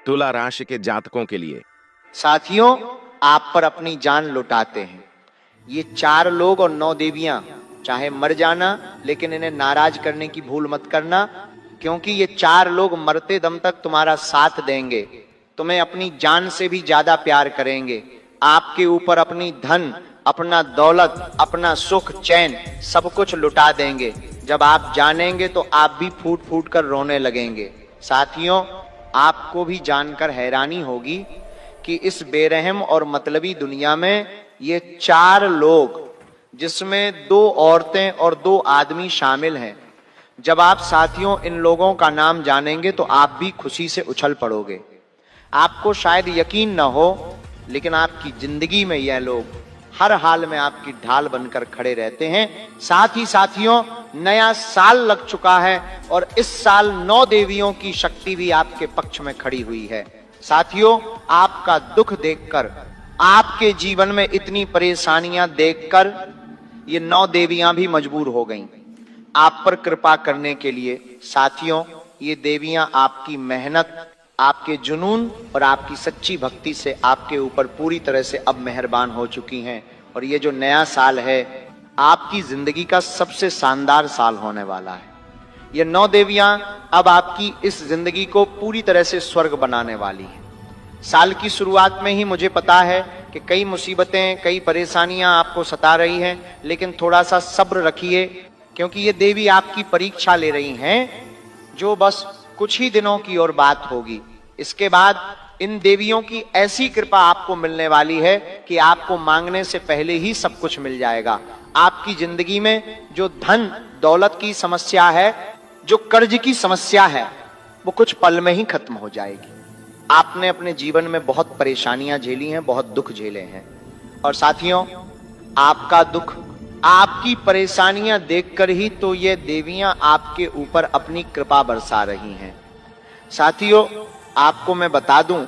तुला राशि के जातकों के लिए। साथियों, आप पर अपनी जान लुटाते हैं ये 4 लोग और 9 देवियां। चाहे मर जाना, लेकिन इन्हें नाराज करने की भूल मत करना, क्योंकि ये 4 लोग मरते दम तक तुम्हारा साथ देंगे, तुम्हें अपनी जान से भी ज्यादा प्यार करेंगे, आपके ऊपर अपनी धन, अपना दौलत, अपना सुख चैन सब कुछ लुटा देंगे। जब आप जानेंगे तो आप भी फूट फूट कर रोने लगेंगे। साथियों, आपको भी जानकर हैरानी होगी कि इस बेरहम और मतलबी दुनिया में ये 4 लोग, जिसमें 2 औरतें और 2 आदमी शामिल हैं, जब आप साथियों इन लोगों का नाम जानेंगे तो आप भी खुशी से उछल पड़ोगे। आपको शायद यकीन न हो, लेकिन आपकी जिंदगी में यह लोग हर हाल में आपकी ढाल बनकर खड़े रहते हैं। साथ ही साथियों, नया साल लग चुका है और इस साल 9 देवियों की शक्ति भी आपके पक्ष में खड़ी हुई है। साथियों, आपका दुख देखकर, आपके जीवन में इतनी परेशानियां देखकर ये 9 देवियां भी मजबूर हो गईं आप पर कृपा करने के लिए। साथियों, ये देवियां आपकी मेहनत, आपके जुनून और आपकी सच्ची भक्ति से आपके ऊपर पूरी तरह से अब मेहरबान हो चुकी हैं। और ये जो नया साल है, आपकी जिंदगी का सबसे शानदार साल होने वाला है। ये 9 देवियां अब आपकी इस जिंदगी को पूरी तरह से स्वर्ग बनाने वाली हैं। साल की शुरुआत में ही मुझे पता है कि कई मुसीबतें, कई परेशानियां आपको सता रही हैं, लेकिन थोड़ा सा सब्र रखिए, क्योंकि ये देवी आपकी परीक्षा ले रही हैं, जो बस कुछ ही दिनों की और बात होगी। इसके बाद इन देवियों की ऐसी कृपा आपको मिलने वाली है कि आपको मांगने से पहले ही सब कुछ मिल जाएगा। आपकी जिंदगी में जो धन दौलत की समस्या है, जो कर्ज की समस्या है, वो कुछ पल में ही खत्म हो जाएगी। आपने अपने जीवन में बहुत परेशानियां झेली हैं, बहुत दुख झेले हैं, और साथियों, आपका दुख, आपकी परेशानियां देखकर ही तो ये देवियां आपके ऊपर अपनी कृपा बरसा रही हैं। साथियों, आपको मैं बता दूं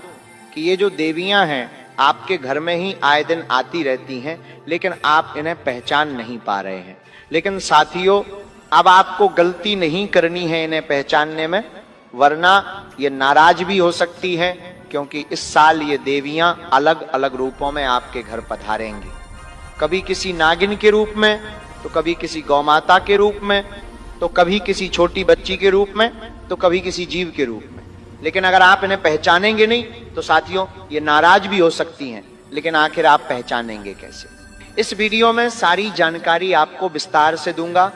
कि ये जो देवियां हैं आपके घर में ही आए दिन आती रहती हैं, लेकिन आप इन्हें पहचान नहीं पा रहे हैं। लेकिन साथियों, अब आपको गलती नहीं करनी है इन्हें पहचानने में, वरना ये नाराज भी हो सकती है, क्योंकि इस साल ये देवियां अलग अलग रूपों में आपके घर पधारेंगी। कभी किसी नागिन के रूप में, तो कभी किसी गौमाता के रूप में, तो कभी किसी छोटी बच्ची के रूप में, तो कभी किसी जीव के रूप में। लेकिन अगर आप इन्हें पहचानेंगे नहीं तो साथियों ये नाराज भी हो सकती हैं, लेकिन आखिर आप पहचानेंगे कैसे? इस वीडियो में सारी जानकारी आपको विस्तार से दूंगा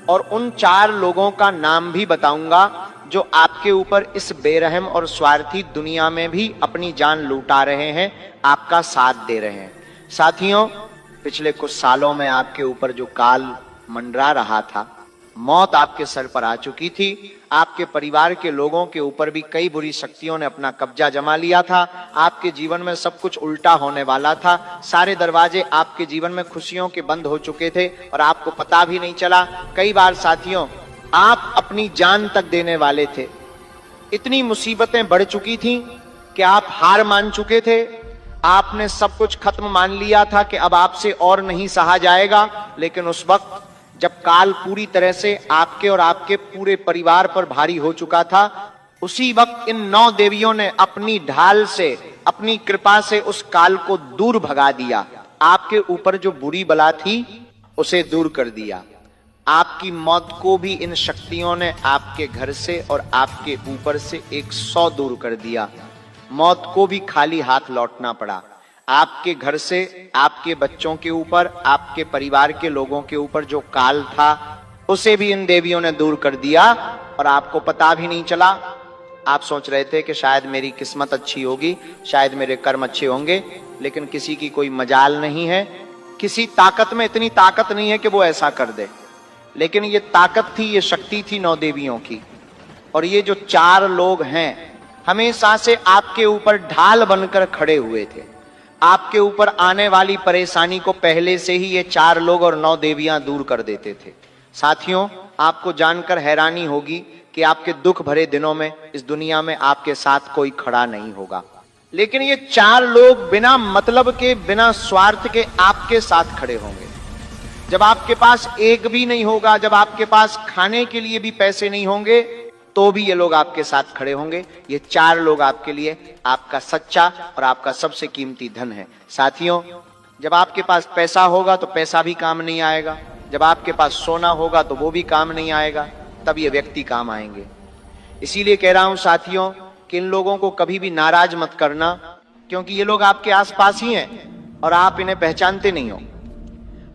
और उन 4 लोगों का नाम भी बताऊंगा जो आपके ऊपर इस बेरहम और स्वार्थी दुनिया में भी अपनी जान लूटा रहे हैं, आपका साथ दे रहे हैं। साथियों, पिछले कुछ सालों में आपके ऊपर जो काल मंडरा रहा था, मौत आपके सर पर आ चुकी थी, आपके परिवार के लोगों के ऊपर भी कई बुरी शक्तियों ने अपना कब्जा जमा लिया था, आपके जीवन में सब कुछ उल्टा होने वाला था, सारे दरवाजे आपके जीवन में खुशियों के बंद हो चुके थे और आपको पता भी नहीं चला। कई बार साथियों, आप अपनी जान तक देने वाले थे। इतनी मुसीबतें बढ़ चुकी थी कि आप हार मान चुके थे, आपने सब कुछ खत्म मान लिया था कि अब आपसे और नहीं सहा जाएगा। लेकिन उस वक्त जब काल पूरी तरह से आपके और आपके पूरे परिवार पर भारी हो चुका था, उसी वक्त इन 9 देवियों ने अपनी ढाल से, अपनी कृपा से उस काल को दूर भगा दिया। आपके ऊपर जो बुरी बला थी उसे दूर कर दिया। आपकी मौत को भी इन शक्तियों ने आपके घर से और आपके ऊपर से 100 दूर कर दिया। मौत को भी खाली हाथ लौटना पड़ा। आपके घर से, आपके बच्चों के ऊपर, आपके परिवार के लोगों के ऊपर जो काल था, उसे भी इन देवियों ने दूर कर दिया और आपको पता भी नहीं चला। आप सोच रहे थे कि शायद मेरी किस्मत अच्छी होगी, शायद मेरे कर्म अच्छे होंगे, लेकिन किसी की कोई मजाल नहीं है, किसी ताकत में इतनी ताकत नहीं है कि वो ऐसा कर दे। लेकिन ये ताकत थी, ये शक्ति थी 9 देवियों की। और ये जो 4 लोग हैं, हमेशा से आपके ऊपर ढाल बनकर खड़े हुए थे। आपके ऊपर आने वाली परेशानी को पहले से ही ये 4 लोग और 9 देवियां दूर कर देते थे। साथियों, आपको जानकर हैरानी होगी कि आपके दुख भरे दिनों में इस दुनिया में आपके साथ कोई खड़ा नहीं होगा, लेकिन ये 4 लोग बिना मतलब के, बिना स्वार्थ के आपके साथ खड़े होंगे। जब आपके पास एक भी नहीं होगा, जब आपके पास खाने के लिए भी पैसे नहीं होंगे, तो भी ये लोग आपके साथ खड़े होंगे। ये 4 लोग आपके लिए आपका सच्चा और आपका सबसे कीमती धन है। साथियों, जब आपके पास पैसा होगा तो पैसा भी काम नहीं आएगा, जब आपके पास सोना होगा तो वो भी काम नहीं आएगा, तब ये व्यक्ति काम आएंगे। इसीलिए कह रहा हूं साथियों कि इन लोगों को कभी भी नाराज मत करना, क्योंकि ये लोग आपके आसपास ही हैं और आप इन्हें पहचानते नहीं हो।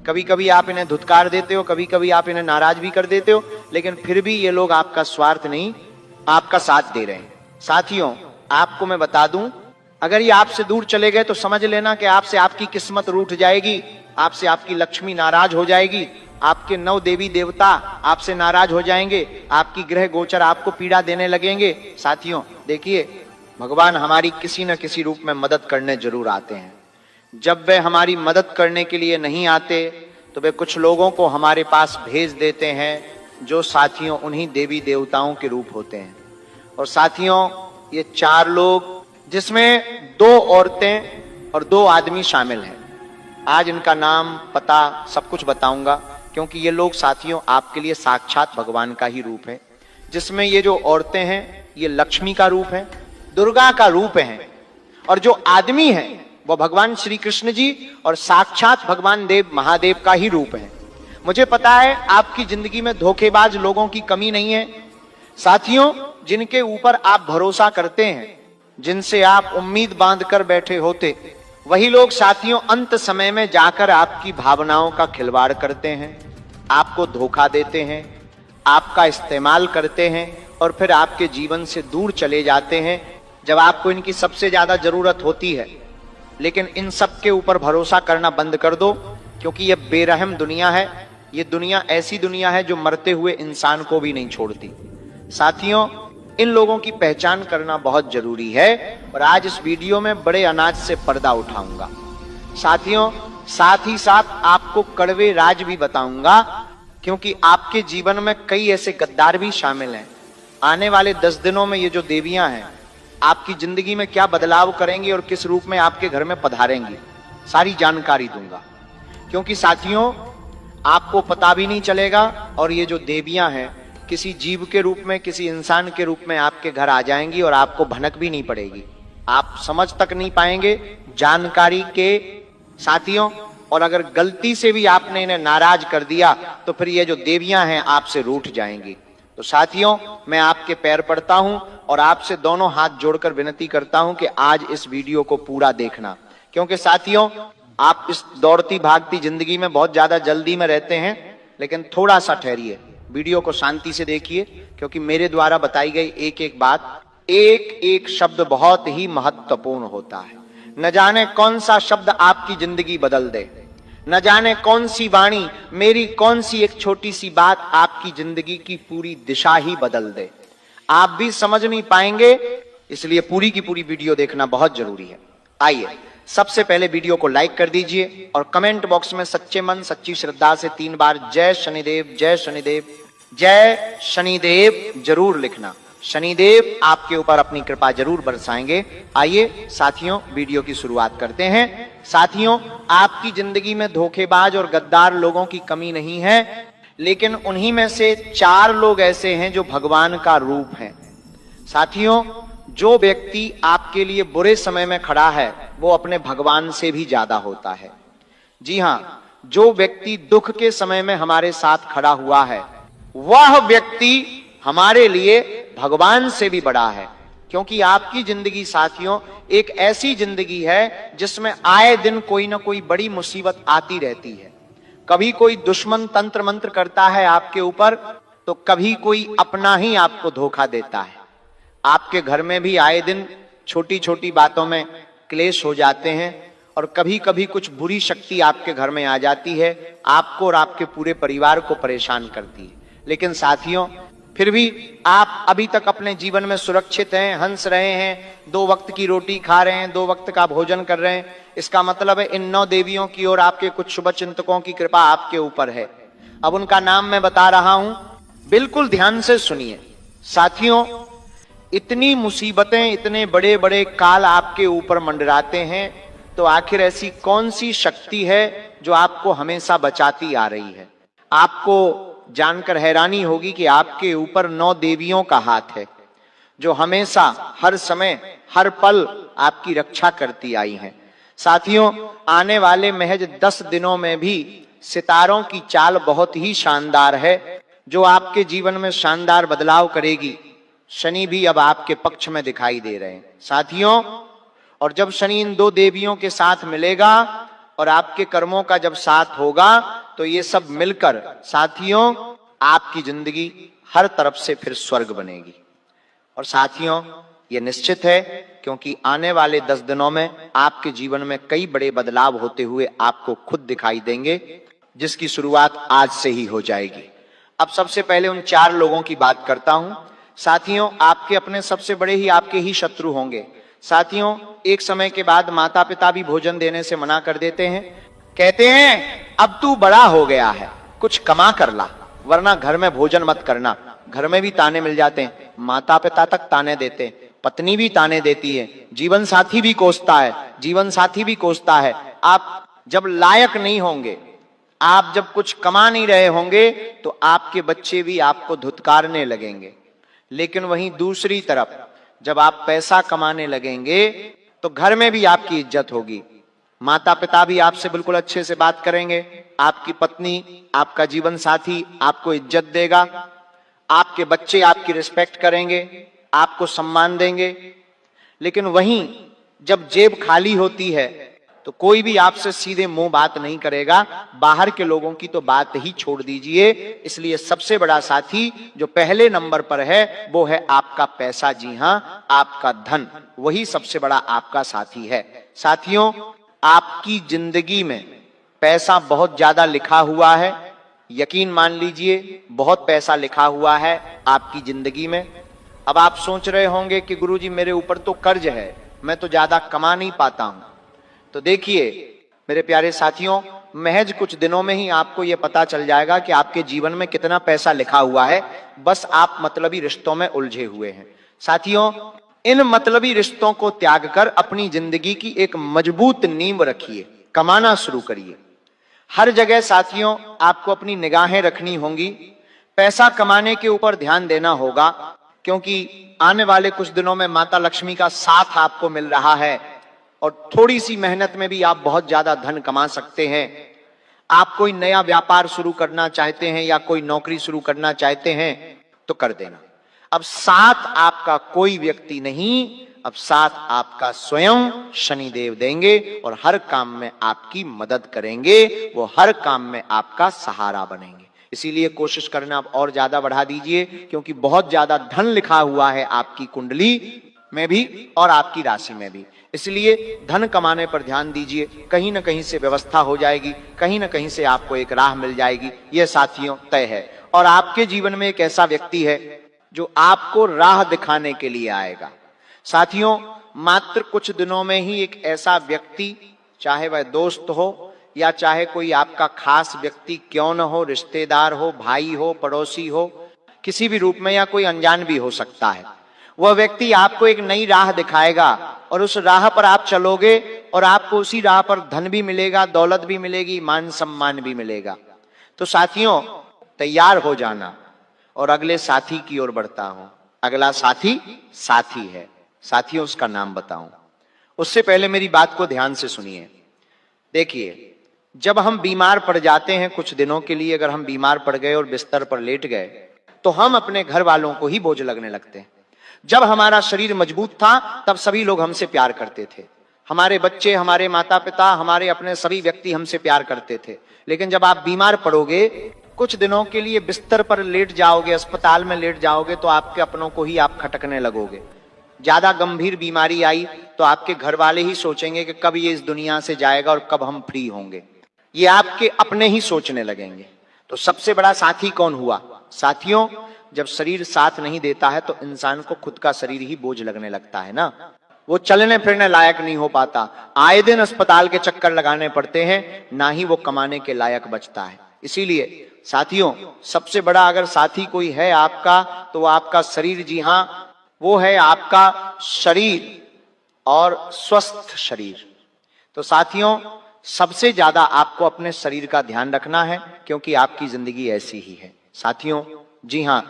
कभी कभी आप इन्हें धुतकार देते हो, कभी कभी आप इन्हें नाराज भी कर देते हो, लेकिन फिर भी ये लोग आपका स्वार्थ नहीं, आपका साथ दे रहे हैं। साथियों, आपको मैं बता दूं, अगर ये आपसे दूर चले गए तो समझ लेना कि आपसे आपकी किस्मत रूठ जाएगी, आपसे आपकी लक्ष्मी नाराज हो जाएगी, आपके 9 देवी देवता आपसे नाराज हो जाएंगे, आपकी ग्रह गोचर आपको पीड़ा देने लगेंगे। साथियों देखिए, भगवान हमारी किसी न किसी रूप में मदद करने जरूर आते हैं। जब वे हमारी मदद करने के लिए नहीं आते तो वे कुछ लोगों को हमारे पास भेज देते हैं, जो साथियों उन्हीं देवी देवताओं के रूप होते हैं। और साथियों, ये 4 लोग, जिसमें 2 औरतें और 2 आदमी शामिल हैं, आज इनका नाम पता सब कुछ बताऊंगा, क्योंकि ये लोग साथियों आपके लिए साक्षात भगवान का ही रूप है। जिसमें ये जो औरतें हैं ये लक्ष्मी का रूप है, दुर्गा का रूप है, और जो आदमी है वो भगवान श्री कृष्ण जी और साक्षात भगवान देव महादेव का ही रूप है। मुझे पता है आपकी जिंदगी में धोखेबाज लोगों की कमी नहीं है। साथियों, जिनके ऊपर आप भरोसा करते हैं, जिनसे आप उम्मीद बांधकर बैठे होते, वही लोग साथियों अंत समय में जाकर आपकी भावनाओं का खिलवाड़ करते हैं, आपको धोखा देते हैं, आपका इस्तेमाल करते हैं और फिर आपके जीवन से दूर चले जाते हैं जब आपको इनकी सबसे ज्यादा जरूरत होती है। लेकिन इन सब के ऊपर भरोसा करना बंद कर दो, क्योंकि यह बेरहम दुनिया है। ये दुनिया ऐसी दुनिया है जो मरते हुए इंसान को भी नहीं छोड़ती। साथियों, इन लोगों की पहचान करना बहुत जरूरी है और आज इस वीडियो में बड़े अनाज से पर्दा उठाऊंगा। साथियों, साथ ही साथ आपको कड़वे राज भी बताऊंगा, क्योंकि आपके जीवन में कई ऐसे गद्दार भी शामिल हैं। आने वाले 10 दिनों में ये जो देवियां हैं आपकी जिंदगी में क्या बदलाव करेंगी और किस रूप में आपके घर में पधारेंगी, सारी जानकारी दूंगा। क्योंकि साथियों, आपको पता भी नहीं चलेगा और ये जो देवियां हैं किसी जीव के रूप में, किसी इंसान के रूप में आपके घर आ जाएंगी और आपको भनक भी नहीं पड़ेगी, आप समझ तक नहीं पाएंगे जानकारी के। साथियों, और अगर गलती से भी आपने इन्हें नाराज कर दिया तो फिर ये जो देवियां हैं आपसे रूठ जाएंगी। तो साथियों, मैं आपके पैर पड़ता हूं और आपसे दोनों हाथ जोड़कर विनती करता हूं कि आज इस वीडियो को पूरा देखना, क्योंकि साथियों आप इस दौड़ती भागती जिंदगी में बहुत ज्यादा जल्दी में रहते हैं, लेकिन थोड़ा सा ठहरिए, वीडियो को शांति से देखिए, क्योंकि मेरे द्वारा बताई गई एक एक बात, एक एक शब्द बहुत ही महत्वपूर्ण होता है। न जाने कौन सा शब्द आपकी जिंदगी बदल दे, न जाने कौन सी वाणी, मेरी कौन सी एक छोटी सी बात आपकी जिंदगी की पूरी दिशा ही बदल दे। आप भी समझ नहीं पाएंगे, इसलिए पूरी की पूरी वीडियो देखना बहुत जरूरी है। आइए, सबसे पहले वीडियो को लाइक कर दीजिए और कमेंट बॉक्स में सच्चे मन सच्ची श्रद्धा से 3 बार जय शनिदेव, जय शनिदेव, जय शनिदेव जरूर लिखना। शनिदेव आपके ऊपर अपनी कृपा जरूर बरसाएंगे। आइए साथियों, वीडियो की शुरुआत करते हैं। साथियों, आपकी जिंदगी में धोखेबाज और गद्दार लोगों की कमी नहीं है, लेकिन उन्हीं में से 4 लोग ऐसे हैं जो भगवान का रूप हैं। साथियों, जो व्यक्ति आपके लिए बुरे समय में खड़ा है वो अपने भगवान से भी ज्यादा होता है। जी हां, जो व्यक्ति दुख के समय में हमारे साथ खड़ा हुआ है वह व्यक्ति हमारे लिए भगवान से भी बड़ा है। क्योंकि आपकी जिंदगी साथियों एक ऐसी जिंदगी है जिसमें आए दिन कोई ना कोई बड़ी मुसीबत आती रहती है। कभी कोई दुश्मन तंत्र मंत्र करता है आपके ऊपर, तो कभी कोई अपना ही आपको धोखा देता है। आपके घर में भी आए दिन छोटी छोटी बातों में क्लेश हो जाते हैं और कभी कभी कुछ बुरी शक्ति आपके घर में आ जाती है, आपको और आपके पूरे परिवार को परेशान करती है। लेकिन साथियों, फिर भी आप अभी तक अपने जीवन में सुरक्षित हैं, हंस रहे हैं, 2 वक्त की रोटी खा रहे हैं, 2 वक्त का भोजन कर रहे हैं। इसका मतलब है इन 9 देवियों की और आपके कुछ शुभ चिंतकों की कृपा आपके ऊपर है। अब उनका नाम मैं बता रहा हूं, बिल्कुल ध्यान से सुनिए। साथियों, इतनी मुसीबतें, इतने बड़े बड़े काल आपके ऊपर मंडराते हैं, तो आखिर ऐसी कौन सी शक्ति है जो आपको हमेशा बचाती आ रही है, आपको जानकर हैरानी होगी कि आपके ऊपर 9 देवियों का हाथ है, जो हमेशा, हर समय, हर पल आपकी रक्षा करती आई हैं। साथियों, आने वाले महज 10 दिनों में भी सितारों की चाल बहुत ही शानदार है, जो आपके जीवन में शानदार बदलाव करेगी। शनि भी अब आपके पक्ष में दिखाई दे रहे हैं साथियों, और जब शनि इन 2 देवियों के साथ मिलेगा और आपके कर्मों का जब साथ होगा, तो ये सब मिलकर साथियों आपकी जिंदगी हर तरफ से फिर स्वर्ग बनेगी। और साथियों, ये निश्चित है, क्योंकि आने वाले 10 दिनों में आपके जीवन में कई बड़े बदलाव होते हुए आपको खुद दिखाई देंगे, जिसकी शुरुआत आज से ही हो जाएगी। अब सबसे पहले उन 4 लोगों की बात करता हूं। साथियों, आपके अपने सबसे बड़े ही आपके ही शत्रु होंगे। साथियों, एक समय के बाद माता पिता भी भोजन देने से मना कर देते हैं, कहते हैं अब तू बड़ा हो गया है, कुछ कमा कर ला, वरना घर में भोजन मत करना। घर में भी ताने मिल जाते हैं, माता पिता तक ताने देते हैं, पत्नी भी ताने देती है, जीवन साथी भी कोसता है, जीवन साथी भी कोसता है। आप जब लायक नहीं होंगे, आप जब कुछ कमा नहीं रहे होंगे, तो आपके बच्चे भी आपको धुतकारने लगेंगे। लेकिन वहीं दूसरी तरफ जब आप पैसा कमाने लगेंगे, तो घर में भी आपकी इज्जत होगी, माता पिता भी आपसे बिल्कुल अच्छे से बात करेंगे, आपकी पत्नी, आपका जीवन साथी आपको इज्जत देगा, आपके बच्चे आपकी रिस्पेक्ट करेंगे, आपको सम्मान देंगे। लेकिन वहीं जब जेब खाली होती है, तो कोई भी आपसे सीधे मुंह बात नहीं करेगा, बाहर के लोगों की तो बात ही छोड़ दीजिए। इसलिए सबसे बड़ा साथी जो पहले नंबर पर है, वो है आपका पैसा। जी हां, आपका धन, वही सबसे बड़ा आपका साथी है। साथियों, आपकी जिंदगी में पैसा बहुत ज्यादा लिखा हुआ है, यकीन मान लीजिए बहुत पैसा लिखा हुआ है आपकी जिंदगी में। अब आप सोच रहे होंगे कि गुरुजी मेरे ऊपर तो कर्ज है, मैं तो ज्यादा कमा नहीं पाता हूं। तो देखिए मेरे प्यारे साथियों, महज कुछ दिनों में ही आपको यह पता चल जाएगा कि आपके जीवन में कितना पैसा लिखा हुआ है, बस आप मतलबी रिश्तों में उलझे हुए हैं। साथियों, इन मतलबी रिश्तों को त्याग कर अपनी जिंदगी की एक मजबूत नींव रखिए, कमाना शुरू करिए। हर जगह साथियों आपको अपनी निगाहें रखनी होंगी, पैसा कमाने के ऊपर ध्यान देना होगा, क्योंकि आने वाले कुछ दिनों में माता लक्ष्मी का साथ आपको मिल रहा है और थोड़ी सी मेहनत में भी आप बहुत ज्यादा धन कमा सकते हैं। आप कोई नया व्यापार शुरू करना चाहते हैं या कोई नौकरी शुरू करना चाहते हैं तो कर देना। अब साथ आपका कोई व्यक्ति नहीं, अब साथ आपका स्वयं शनिदेव देंगे और हर काम में आपकी मदद करेंगे, वो हर काम में आपका सहारा बनेंगे। इसीलिए कोशिश करना आप और ज्यादा बढ़ा दीजिए, क्योंकि बहुत ज्यादा धन लिखा हुआ है आपकी कुंडली में भी और आपकी राशि में भी। इसलिए धन कमाने पर ध्यान दीजिए, कहीं ना कहीं से व्यवस्था हो जाएगी, कहीं ना कहीं से आपको एक राह मिल जाएगी, यह साथियों तय है। और आपके जीवन में एक ऐसा व्यक्ति है जो आपको राह दिखाने के लिए आएगा। साथियों, मात्र कुछ दिनों में ही एक ऐसा व्यक्ति, चाहे वह दोस्त हो या चाहे कोई आपका खास व्यक्ति क्यों न हो, रिश्तेदार हो, भाई हो, पड़ोसी हो, किसी भी रूप में या कोई अनजान भी हो सकता है, वह व्यक्ति आपको एक नई राह दिखाएगा और उस राह पर आप चलोगे और आपको उसी राह पर धन भी मिलेगा, दौलत भी मिलेगी, मान सम्मान भी मिलेगा। तो साथियों तैयार हो जाना और अगले साथी की ओर बढ़ता हूं। अगला साथी साथी है। साथियों उसका नाम बताऊं, उससे पहले मेरी बात को ध्यान से सुनिए। देखिए, जब हम बीमार पड़ जाते हैं कुछ दिनों के लिए, अगर हम बीमार पड़ गए और बिस्तर पर लेट गए, तो हम अपने घर वालों को ही बोझ लगने लगते हैं। जब हमारा शरीर मजबूत था तब सभी लोग हमसे प्यार करते थे, हमारे बच्चे, हमारे माता पिता, हमारे अपने सभी व्यक्ति हमसे प्यार करते थे। लेकिन जब आप बीमार पड़ोगे, कुछ दिनों के लिए बिस्तर पर लेट जाओगे, अस्पताल में लेट जाओगे, तो आपके अपनों को ही आप खटकने लगोगे। ज्यादा गंभीर बीमारी आई तो आपके घर वाले ही सोचेंगे कि कब ये इस दुनिया से जाएगा और कब हम फ्री होंगे, ये आपके अपने ही सोचने लगेंगे। तो सबसे बड़ा साथी कौन हुआ? साथियों, जब शरीर साथ नहीं देता है तो इंसान को खुद का शरीर ही बोझ लगने लगता है ना, वो चलने फिरने लायक नहीं हो पाता, आए दिन अस्पताल के चक्कर लगाने पड़ते हैं, ना ही वो कमाने के लायक बचता है। इसीलिए साथियों, सबसे बड़ा अगर साथी कोई है आपका, तो वो आपका शरीर। जी हां, वो है आपका शरीर और स्वस्थ शरीर। तो साथियों, सबसे ज्यादा आपको अपने शरीर का ध्यान रखना है, क्योंकि आपकी जिंदगी ऐसी ही है। साथियों, जी हां,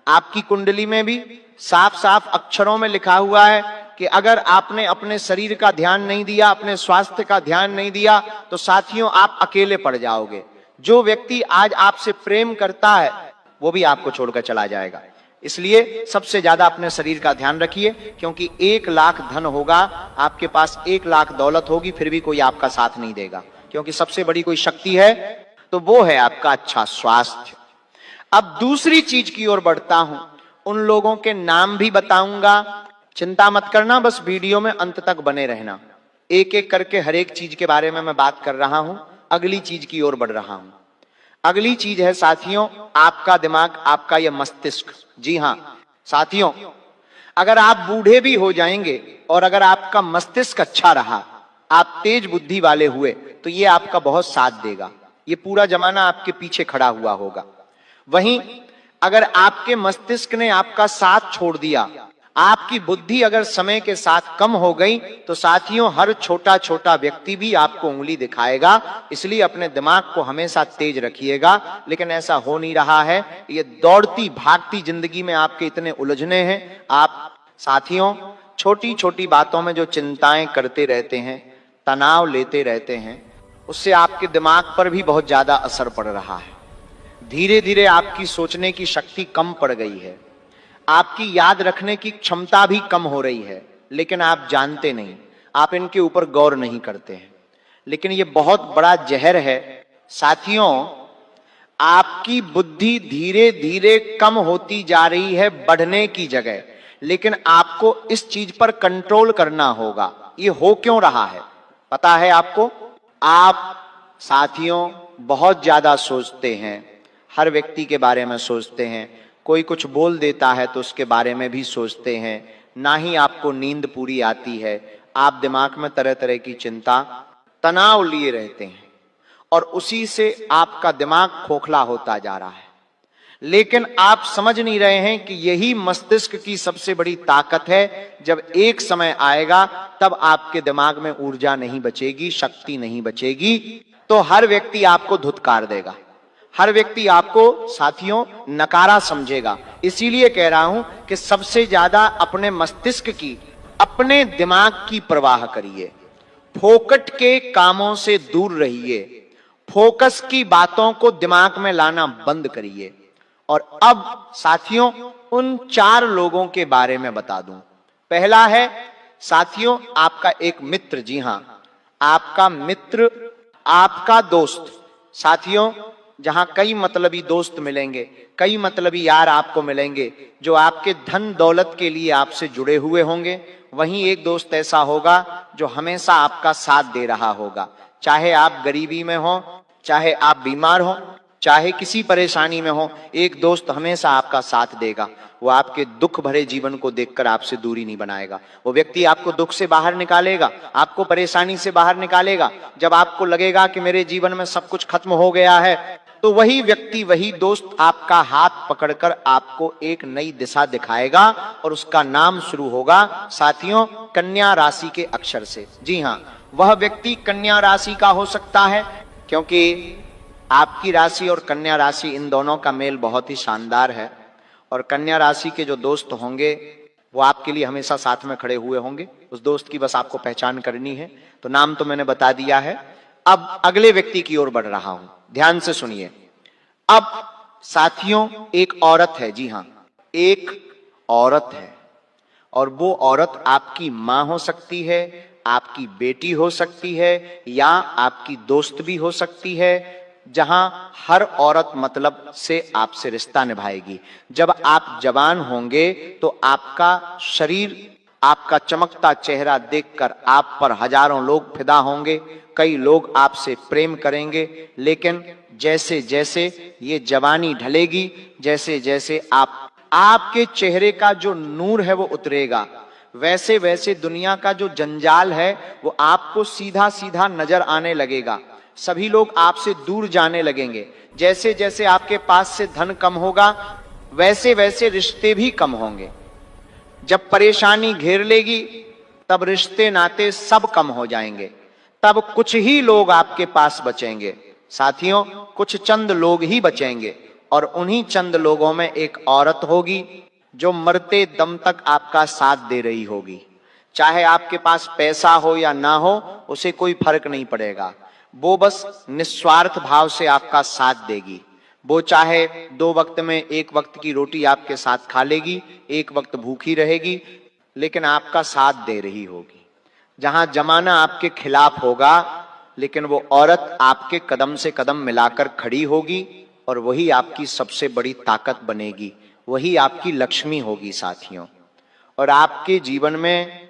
आपकी कुंडली में भी साफ साफ अक्षरों में लिखा हुआ है कि अगर आपने अपने शरीर का ध्यान नहीं दिया, अपने स्वास्थ्य का ध्यान नहीं दिया, तो साथियों आप अकेले पड़ जाओगे। जो व्यक्ति आज आपसे प्रेम करता है वो भी आपको छोड़कर चला जाएगा। इसलिए सबसे ज्यादा अपने शरीर का ध्यान रखिए, क्योंकि 1 लाख धन होगा आपके पास, 1 लाख दौलत होगी, फिर भी कोई आपका साथ नहीं देगा, क्योंकि सबसे बड़ी कोई शक्ति है तो वो है आपका अच्छा स्वास्थ्य। अब दूसरी चीज की ओर बढ़ता हूं, उन लोगों के नाम भी बताऊंगा, चिंता मत करना, बस वीडियो में अंत तक बने रहना। एक एक करके हर एक चीज के बारे में मैं बात कर रहा हूं, अगली चीज की ओर बढ़ रहा हूं। अगली चीज है साथियों आपका दिमाग, आपका यह मस्तिष्क। जी हां साथियों, अगर आप बूढ़े भी हो जाएंगे और अगर आपका मस्तिष्क अच्छा रहा, आप तेज बुद्धि वाले हुए, तो ये आपका बहुत साथ देगा, ये पूरा जमाना आपके पीछे खड़ा हुआ होगा। वहीं अगर आपके मस्तिष्क ने आपका साथ छोड़ दिया, आपकी बुद्धि अगर समय के साथ कम हो गई, तो साथियों हर छोटा छोटा व्यक्ति भी आपको उंगली दिखाएगा। इसलिए अपने दिमाग को हमेशा तेज रखिएगा। लेकिन ऐसा हो नहीं रहा है, ये दौड़ती भागती जिंदगी में आपके इतने उलझने हैं। आप साथियों छोटी छोटी बातों में जो चिंताएं करते रहते हैं, तनाव लेते रहते हैं, उससे आपके दिमाग पर भी बहुत ज्यादा असर पड़ रहा है। धीरे धीरे आपकी सोचने की शक्ति कम पड़ गई है, आपकी याद रखने की क्षमता भी कम हो रही है, लेकिन आप जानते नहीं, आप इनके ऊपर गौर नहीं करते हैं। लेकिन ये बहुत बड़ा जहर है साथियों। आपकी बुद्धि धीरे धीरे कम होती जा रही है बढ़ने की जगह, लेकिन आपको इस चीज पर कंट्रोल करना होगा। ये हो क्यों रहा है पता है आपको? आप साथियों बहुत ज्यादा सोचते हैं, हर व्यक्ति के बारे में सोचते हैं, कोई कुछ बोल देता है तो उसके बारे में भी सोचते हैं, ना ही आपको नींद पूरी आती है, आप दिमाग में तरह तरह की चिंता तनाव लिए रहते हैं और उसी से आपका दिमाग खोखला होता जा रहा है। लेकिन आप समझ नहीं रहे हैं कि यही मस्तिष्क की सबसे बड़ी ताकत है। जब एक समय आएगा तब आपके दिमाग में ऊर्जा नहीं बचेगी, शक्ति नहीं बचेगी, तो हर व्यक्ति आपको धुतकार देगा, हर व्यक्ति आपको साथियों नकारा समझेगा। इसीलिए कह रहा हूं कि सबसे ज्यादा अपने मस्तिष्क की, अपने दिमाग की परवाह करिए। फोकट के कामों से दूर रहिए, फोकस की बातों को दिमाग में लाना बंद करिए। और अब साथियों उन 4 लोगों के बारे में बता दूं। पहला है साथियों आपका एक मित्र। जी हां, आपका मित्र, आपका दोस्त। साथियों जहां कई मतलबी दोस्त मिलेंगे, कई मतलबी यार आपको मिलेंगे जो आपके धन दौलत के लिए आपसे जुड़े हुए होंगे, वहीं एक दोस्त ऐसा होगा जो हमेशा आपका साथ दे रहा होगा। चाहे आप गरीबी में हो, चाहे आप बीमार हो, चाहे किसी परेशानी में हो, एक दोस्त हमेशा आपका साथ देगा। वो आपके दुख भरे जीवन को देखकर आपसे दूरी नहीं बनाएगा। वो व्यक्ति आपको दुख से बाहर निकालेगा, आपको परेशानी से बाहर निकालेगा। जब आपको लगेगा कि मेरे जीवन में सब कुछ खत्म हो गया है, तो वही व्यक्ति, वही दोस्त आपका हाथ पकड़कर आपको एक नई दिशा दिखाएगा और उसका नाम शुरू होगा साथियों कन्या राशि के अक्षर से। जी हां, वह व्यक्ति कन्या राशि का हो सकता है, क्योंकि आपकी राशि और कन्या राशि, इन दोनों का मेल बहुत ही शानदार है। और कन्या राशि के जो दोस्त होंगे वो आपके लिए हमेशा साथ में खड़े हुए होंगे। उस दोस्त की बस आपको पहचान करनी है। तो नाम तो मैंने बता दिया है। अब अगले व्यक्ति की ओर बढ़ रहा हूं, ध्यान से सुनिए। अब साथियों एक औरत है। जी हां, एक औरत है, और वो औरत आपकी मां हो सकती है, आपकी बेटी हो सकती है, या आपकी दोस्त भी हो सकती है। जहां हर औरत मतलब से आपसे रिश्ता निभाएगी। जब आप जवान होंगे तो आपका शरीर, आपका चमकता चेहरा देखकर आप पर हजारों लोग फिदा होंगे, कई लोग आपसे प्रेम करेंगे। लेकिन जैसे जैसे ये जवानी ढलेगी, जैसे जैसे आपके चेहरे का जो नूर है वो उतरेगा, वैसे वैसे दुनिया का जो जंजाल है वो आपको सीधा सीधा नजर आने लगेगा। सभी लोग आपसे दूर जाने लगेंगे। जैसे जैसे आपके पास से धन कम होगा, वैसे वैसे रिश्ते भी कम होंगे। जब परेशानी घेर लेगी, तब रिश्ते नाते सब कम हो जाएंगे। तब कुछ ही लोग आपके पास बचेंगे। साथियों, कुछ चंद लोग ही बचेंगे और उन्हीं चंद लोगों में एक औरत होगी जो मरते दम तक आपका साथ दे रही होगी। चाहे आपके पास पैसा हो या ना हो, उसे कोई फर्क नहीं पड़ेगा। वो बस निस्वार्थ भाव से आपका साथ देगी। वो चाहे 2 वक्त में 1 वक्त की रोटी आपके साथ खा लेगी, 1 वक्त भूखी रहेगी, लेकिन आपका साथ दे रही होगी। जहां जमाना आपके खिलाफ होगा, लेकिन वो औरत आपके कदम से कदम मिलाकर खड़ी होगी और वही आपकी सबसे बड़ी ताकत बनेगी, वही आपकी लक्ष्मी होगी साथियों। और आपके जीवन में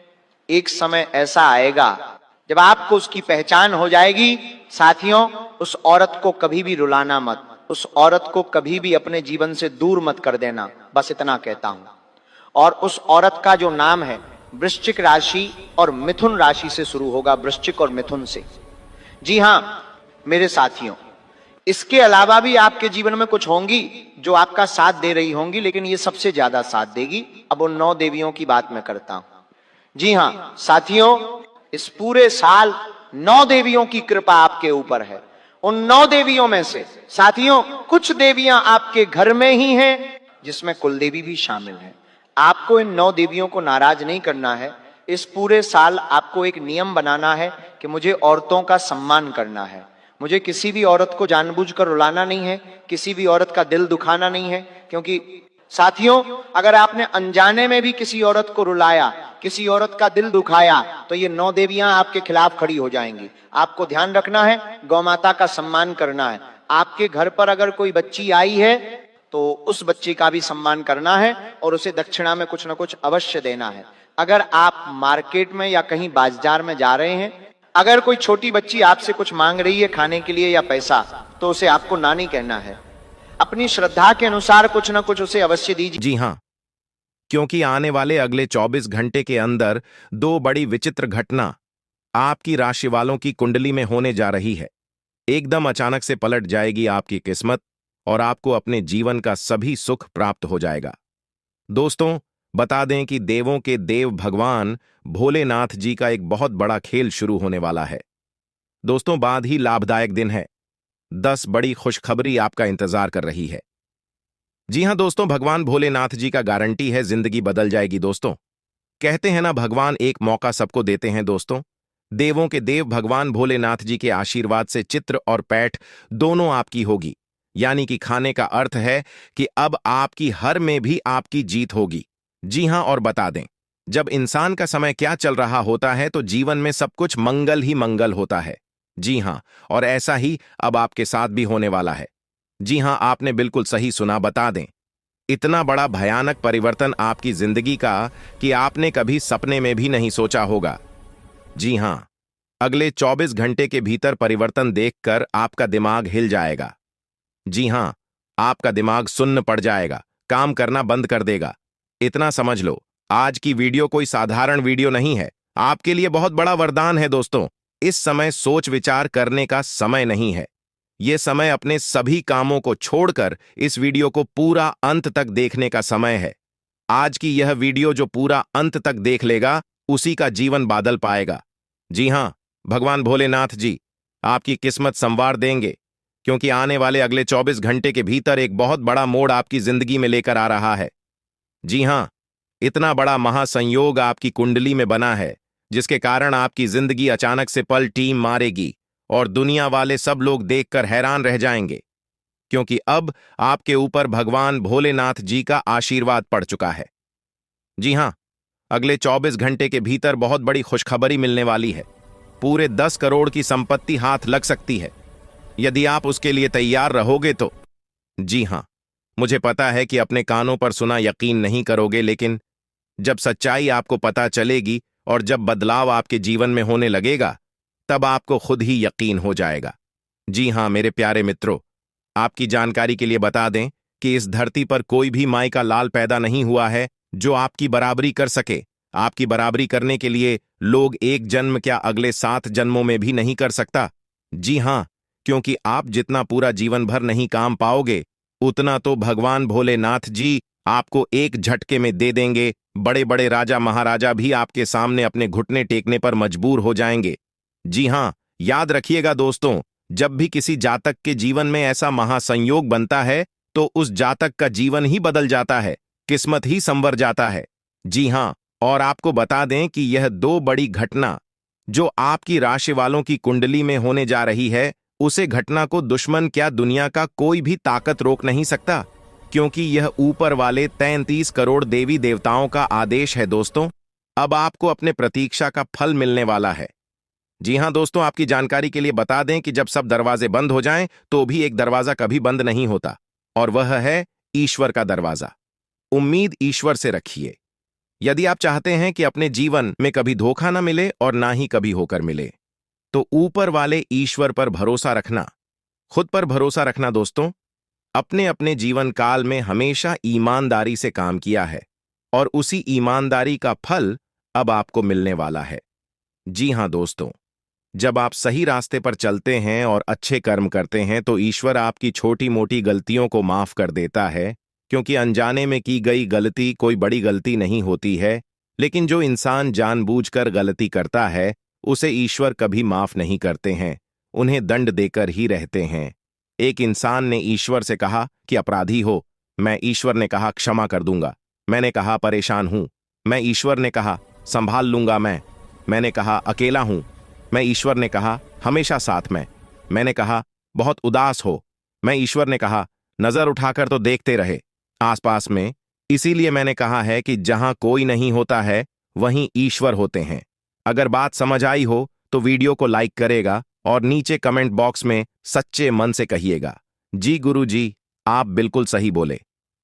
एक समय ऐसा आएगा जब आपको उसकी पहचान हो जाएगी। साथियों, उस औरत को कभी भी रुलाना मत, उस औरत को कभी भी अपने जीवन से दूर मत कर देना, बस इतना कहता हूं। और उस औरत का जो नाम है वृश्चिक राशि और मिथुन राशि से शुरू होगा, वृश्चिक और मिथुन से। जी हां मेरे साथियों, इसके अलावा भी आपके जीवन में कुछ होंगी जो आपका साथ दे रही होंगी, लेकिन ये सबसे ज्यादा साथ देगी। अब उन 9 देवियों की बात मैं करता हूं। जी हां साथियों, इस पूरे साल 9 देवियों की कृपा आपके ऊपर है। उन 9 देवियों में से साथियों कुछ देवियां आपके घर में ही हैं, जिसमें कुल देवी भी शामिल है। आपको इन 9 देवियों को नाराज नहीं करना है। इस पूरे साल आपको एक नियम बनाना है कि मुझे औरतों का सम्मान करना है। मुझे किसी भी औरत को जानबूझकर रुलाना नहीं है, किसी भी औरत का दिल दुखाना नहीं है। क्योंकि साथियों, अगर आपने अनजाने में भी किसी औरत को रुलाया, किसी औरत का दिल दुखाया, तो ये 9 देवियां आपके खिलाफ खड़ी हो जाएंगी। आपको ध्यान रखना है, गौ माता का सम्मान करना है। आपके घर पर अगर कोई बच्ची आई है तो उस बच्ची का भी सम्मान करना है और उसे दक्षिणा में कुछ ना कुछ अवश्य देना है। अगर आप मार्केट में या कहीं बाजार में जा रहे हैं, अगर कोई छोटी बच्ची आपसे कुछ मांग रही है खाने के लिए या पैसा, तो उसे आपको ना नहीं कहना है। अपनी श्रद्धा के अनुसार कुछ ना कुछ उसे अवश्य दीजिए। जी हां, क्योंकि आने वाले अगले 24 घंटे के अंदर 2 बड़ी विचित्र घटना आपकी राशि वालों की कुंडली में होने जा रही है। एकदम अचानक से पलट जाएगी आपकी किस्मत और आपको अपने जीवन का सभी सुख प्राप्त हो जाएगा। दोस्तों, बता दें कि देवों के देव भगवान भोलेनाथ जी का एक बहुत बड़ा खेल शुरू होने वाला है। दोस्तों, बाद ही लाभदायक दिन है। 10 बड़ी खुशखबरी आपका इंतजार कर रही है। जी हां दोस्तों, भगवान भोलेनाथ जी का गारंटी है जिंदगी बदल जाएगी। दोस्तों, कहते हैं ना, भगवान एक मौका सबको देते हैं। दोस्तों, देवों के देव भगवान भोलेनाथ जी के आशीर्वाद से चित्र और पैठ दोनों आपकी होगी। यानी कि खाने का अर्थ है कि अब आपकी हर में भी आपकी जीत होगी। जी हां, और बता दें, जब इंसान का समय क्या चल रहा होता है तो जीवन में सब कुछ मंगल ही मंगल होता है। जी हां, और ऐसा ही अब आपके साथ भी होने वाला है। जी हां, आपने बिल्कुल सही सुना। बता दें, इतना बड़ा भयानक परिवर्तन आपकी जिंदगी का कि आपने कभी सपने में भी नहीं सोचा होगा। जी हां, अगले 24 घंटे के भीतर परिवर्तन देखकर आपका दिमाग हिल जाएगा। जी हां, आपका दिमाग सुन्न पड़ जाएगा, काम करना बंद कर देगा। इतना समझ लो, आज की वीडियो कोई साधारण वीडियो नहीं है, आपके लिए बहुत बड़ा वरदान है। दोस्तों, इस समय सोच विचार करने का समय नहीं है। यह समय अपने सभी कामों को छोड़कर इस वीडियो को पूरा अंत तक देखने का समय है। आज की यह वीडियो जो पूरा अंत तक देख लेगा, उसी का जीवन बादल पाएगा। जी हां, भगवान भोलेनाथ जी आपकी किस्मत संवार देंगे, क्योंकि आने वाले अगले 24 घंटे के भीतर एक बहुत बड़ा मोड़ आपकी जिंदगी में लेकर आ रहा है। जी हां, इतना बड़ा महासंयोग आपकी कुंडली में बना है, जिसके कारण आपकी जिंदगी अचानक से पलटी मारेगी और दुनिया वाले सब लोग देखकर हैरान रह जाएंगे, क्योंकि अब आपके ऊपर भगवान भोलेनाथ जी का आशीर्वाद पड़ चुका है। जी हां, अगले 24 घंटे के भीतर बहुत बड़ी खुशखबरी मिलने वाली है। पूरे 10 करोड़ की संपत्ति हाथ लग सकती है, यदि आप उसके लिए तैयार रहोगे तो। जी हां, मुझे पता है कि अपने कानों पर सुना यकीन नहीं करोगे, लेकिन जब सच्चाई आपको पता चलेगी और जब बदलाव आपके जीवन में होने लगेगा, तब आपको खुद ही यकीन हो जाएगा। जी हां मेरे प्यारे मित्रों, आपकी जानकारी के लिए बता दें कि इस धरती पर कोई भी माई का लाल पैदा नहीं हुआ है जो आपकी बराबरी कर सके। आपकी बराबरी करने के लिए लोग एक जन्म क्या अगले 7 जन्मों में भी नहीं कर सकता। जी हां, क्योंकि आप जितना पूरा जीवन भर नहीं काम पाओगे, उतना तो भगवान भोलेनाथ जी आपको एक झटके में दे देंगे। बड़े बड़े राजा महाराजा भी आपके सामने अपने घुटने टेकने पर मजबूर हो जाएंगे। जी हां, याद रखिएगा दोस्तों, जब भी किसी जातक के जीवन में ऐसा महासंयोग बनता है तो उस जातक का जीवन ही बदल जाता है, किस्मत ही संवर जाता है। जी हां, और आपको बता दें कि यह दो बड़ी घटना जो आपकी राशि वालों की कुंडली में होने जा रही है, उसे घटना को दुश्मन क्या दुनिया का कोई भी ताकत रोक नहीं सकता, क्योंकि यह ऊपर वाले 33 करोड़ देवी देवताओं का आदेश है दोस्तों। अब आपको अपने प्रतीक्षा का फल मिलने वाला है। जी हां दोस्तों, आपकी जानकारी के लिए बता दें कि जब सब दरवाजे बंद हो जाएं तो भी एक दरवाजा कभी बंद नहीं होता, और वह है ईश्वर का दरवाजा। उम्मीद ईश्वर से रखिए। यदि आप चाहते हैं कि अपने जीवन में कभी धोखा ना मिले और ना ही कभी होकर मिले, तो ऊपर वाले ईश्वर पर भरोसा रखना, खुद पर भरोसा रखना दोस्तों। अपने अपने जीवन काल में हमेशा ईमानदारी से काम किया है और उसी ईमानदारी का फल अब आपको मिलने वाला है। जी हां दोस्तों, जब आप सही रास्ते पर चलते हैं और अच्छे कर्म करते हैं तो ईश्वर आपकी छोटी मोटी गलतियों को माफ कर देता है, क्योंकि अनजाने में की गई गलती कोई बड़ी गलती नहीं होती है। लेकिन जो इंसान जानबूझकर गलती करता है उसे ईश्वर कभी माफ नहीं करते हैं, उन्हें दंड देकर ही रहते हैं। एक इंसान ने ईश्वर से कहा कि अपराधी हो, मैं ईश्वर ने कहा क्षमा कर दूंगा। मैंने कहा परेशान हूं, मैं ईश्वर ने कहा संभाल लूंगा। मैंने कहा अकेला हूं, मैं ईश्वर ने कहा हमेशा साथ में। मैंने कहा बहुत उदास हो, मैं ईश्वर ने कहा नजर उठाकर तो देखते रहे आसपास में। इसीलिए मैंने कहा है कि जहां कोई नहीं होता है वहीं ईश्वर होते हैं। अगर बात समझ आई हो तो वीडियो को लाइक करेगा और नीचे कमेंट बॉक्स में सच्चे मन से कहिएगा जी गुरु जी, आप बिल्कुल सही बोले।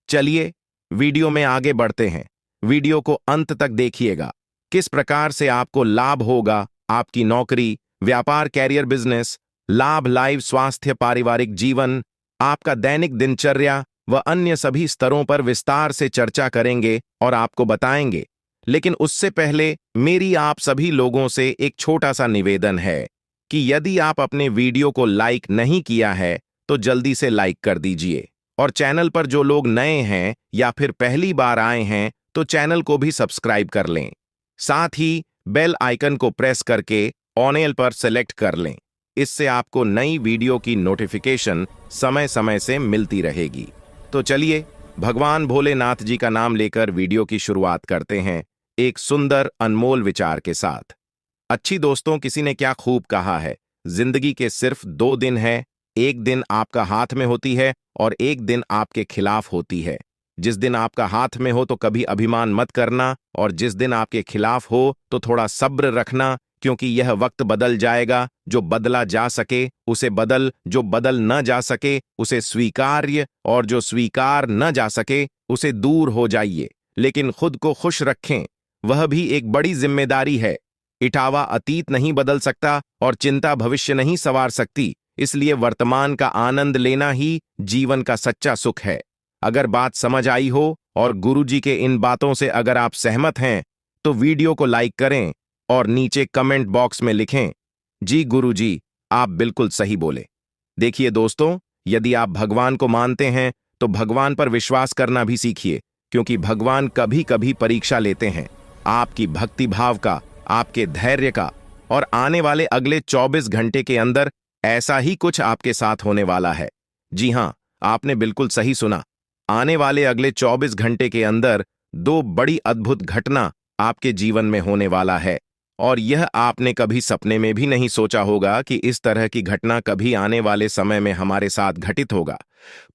चलिए वीडियो में आगे बढ़ते हैं। वीडियो को अंत तक देखिएगा। किस प्रकार से आपको लाभ होगा, आपकी नौकरी, व्यापार, कैरियर, बिजनेस, लाभ, लाइव, स्वास्थ्य, पारिवारिक जीवन, आपका दैनिक दिनचर्या व अन्य सभी स्तरों पर विस्तार से चर्चा करेंगे और आपको बताएंगे। लेकिन उससे पहले मेरी आप सभी लोगों से एक छोटा सा निवेदन है कि यदि आप अपने वीडियो को लाइक नहीं किया है तो जल्दी से लाइक कर दीजिए, और चैनल पर जो लोग नए हैं या फिर पहली बार आए हैं तो चैनल को भी सब्सक्राइब कर लें। साथ ही बेल आइकन को प्रेस करके ऑल पर सेलेक्ट कर लें। इससे आपको नई वीडियो की नोटिफिकेशन समय समय से मिलती रहेगी। तो चलिए भगवान भोलेनाथ जी का नाम लेकर वीडियो की शुरुआत करते हैं एक सुंदर अनमोल विचार के साथ। अच्छी दोस्तों, किसी ने क्या खूब कहा है, जिंदगी के सिर्फ 2 दिन है। एक दिन आपका हाथ में होती है और एक दिन आपके खिलाफ होती है। जिस दिन आपका हाथ में हो तो कभी अभिमान मत करना, और जिस दिन आपके खिलाफ हो तो थोड़ा सब्र रखना, क्योंकि यह वक्त बदल जाएगा। जो बदला जा सके उसे बदल, जो बदल न जा सके उसे स्वीकार्य, और जो स्वीकार न जा सके उसे दूर हो जाइए। लेकिन खुद को खुश रखें, वह भी एक बड़ी जिम्मेदारी है। इटावा अतीत नहीं बदल सकता और चिंता भविष्य नहीं संवार सकती, इसलिए वर्तमान का आनंद लेना ही जीवन का सच्चा सुख है। अगर बात समझ आई हो और गुरुजी के इन बातों से अगर आप सहमत हैं तो वीडियो को लाइक करें और नीचे कमेंट बॉक्स में लिखें जी गुरुजी, आप बिल्कुल सही बोले। देखिए दोस्तों, यदि आप भगवान को मानते हैं तो भगवान पर विश्वास करना भी सीखिए, क्योंकि भगवान कभी कभी परीक्षा लेते हैं आपकी भक्ति भाव का, आपके धैर्य का। और आने वाले अगले 24 घंटे के अंदर ऐसा ही कुछ आपके साथ होने वाला है। जी हां, आपने बिल्कुल सही सुना। आने वाले अगले 24 घंटे के अंदर 2 बड़ी अद्भुत घटना आपके जीवन में होने वाला है, और यह आपने कभी सपने में भी नहीं सोचा होगा कि इस तरह की घटना कभी आने वाले समय में हमारे साथ घटित होगा।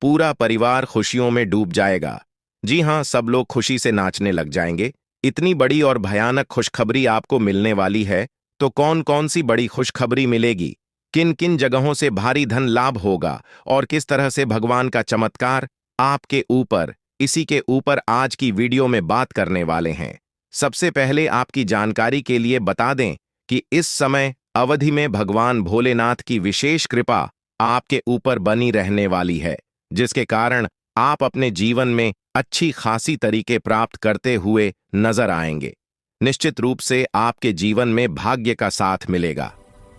पूरा परिवार खुशियों में डूब जाएगा। जी हां, सब लोग खुशी से नाचने लग जाएंगे। इतनी बड़ी और भयानक खुशखबरी आपको मिलने वाली है। तो कौन कौन सी बड़ी खुशखबरी मिलेगी, किन किन जगहों से भारी धन लाभ होगा और किस तरह से भगवान का चमत्कार आपके ऊपर, इसी के ऊपर आज की वीडियो में बात करने वाले हैं। सबसे पहले आपकी जानकारी के लिए बता दें कि इस समय अवधि में भगवान भोलेनाथ की विशेष कृपा आपके ऊपर बनी रहने वाली है, जिसके कारण आप अपने जीवन में अच्छी खासी तरीके प्राप्त करते हुए नजर आएंगे। निश्चित रूप से आपके जीवन में भाग्य का साथ मिलेगा।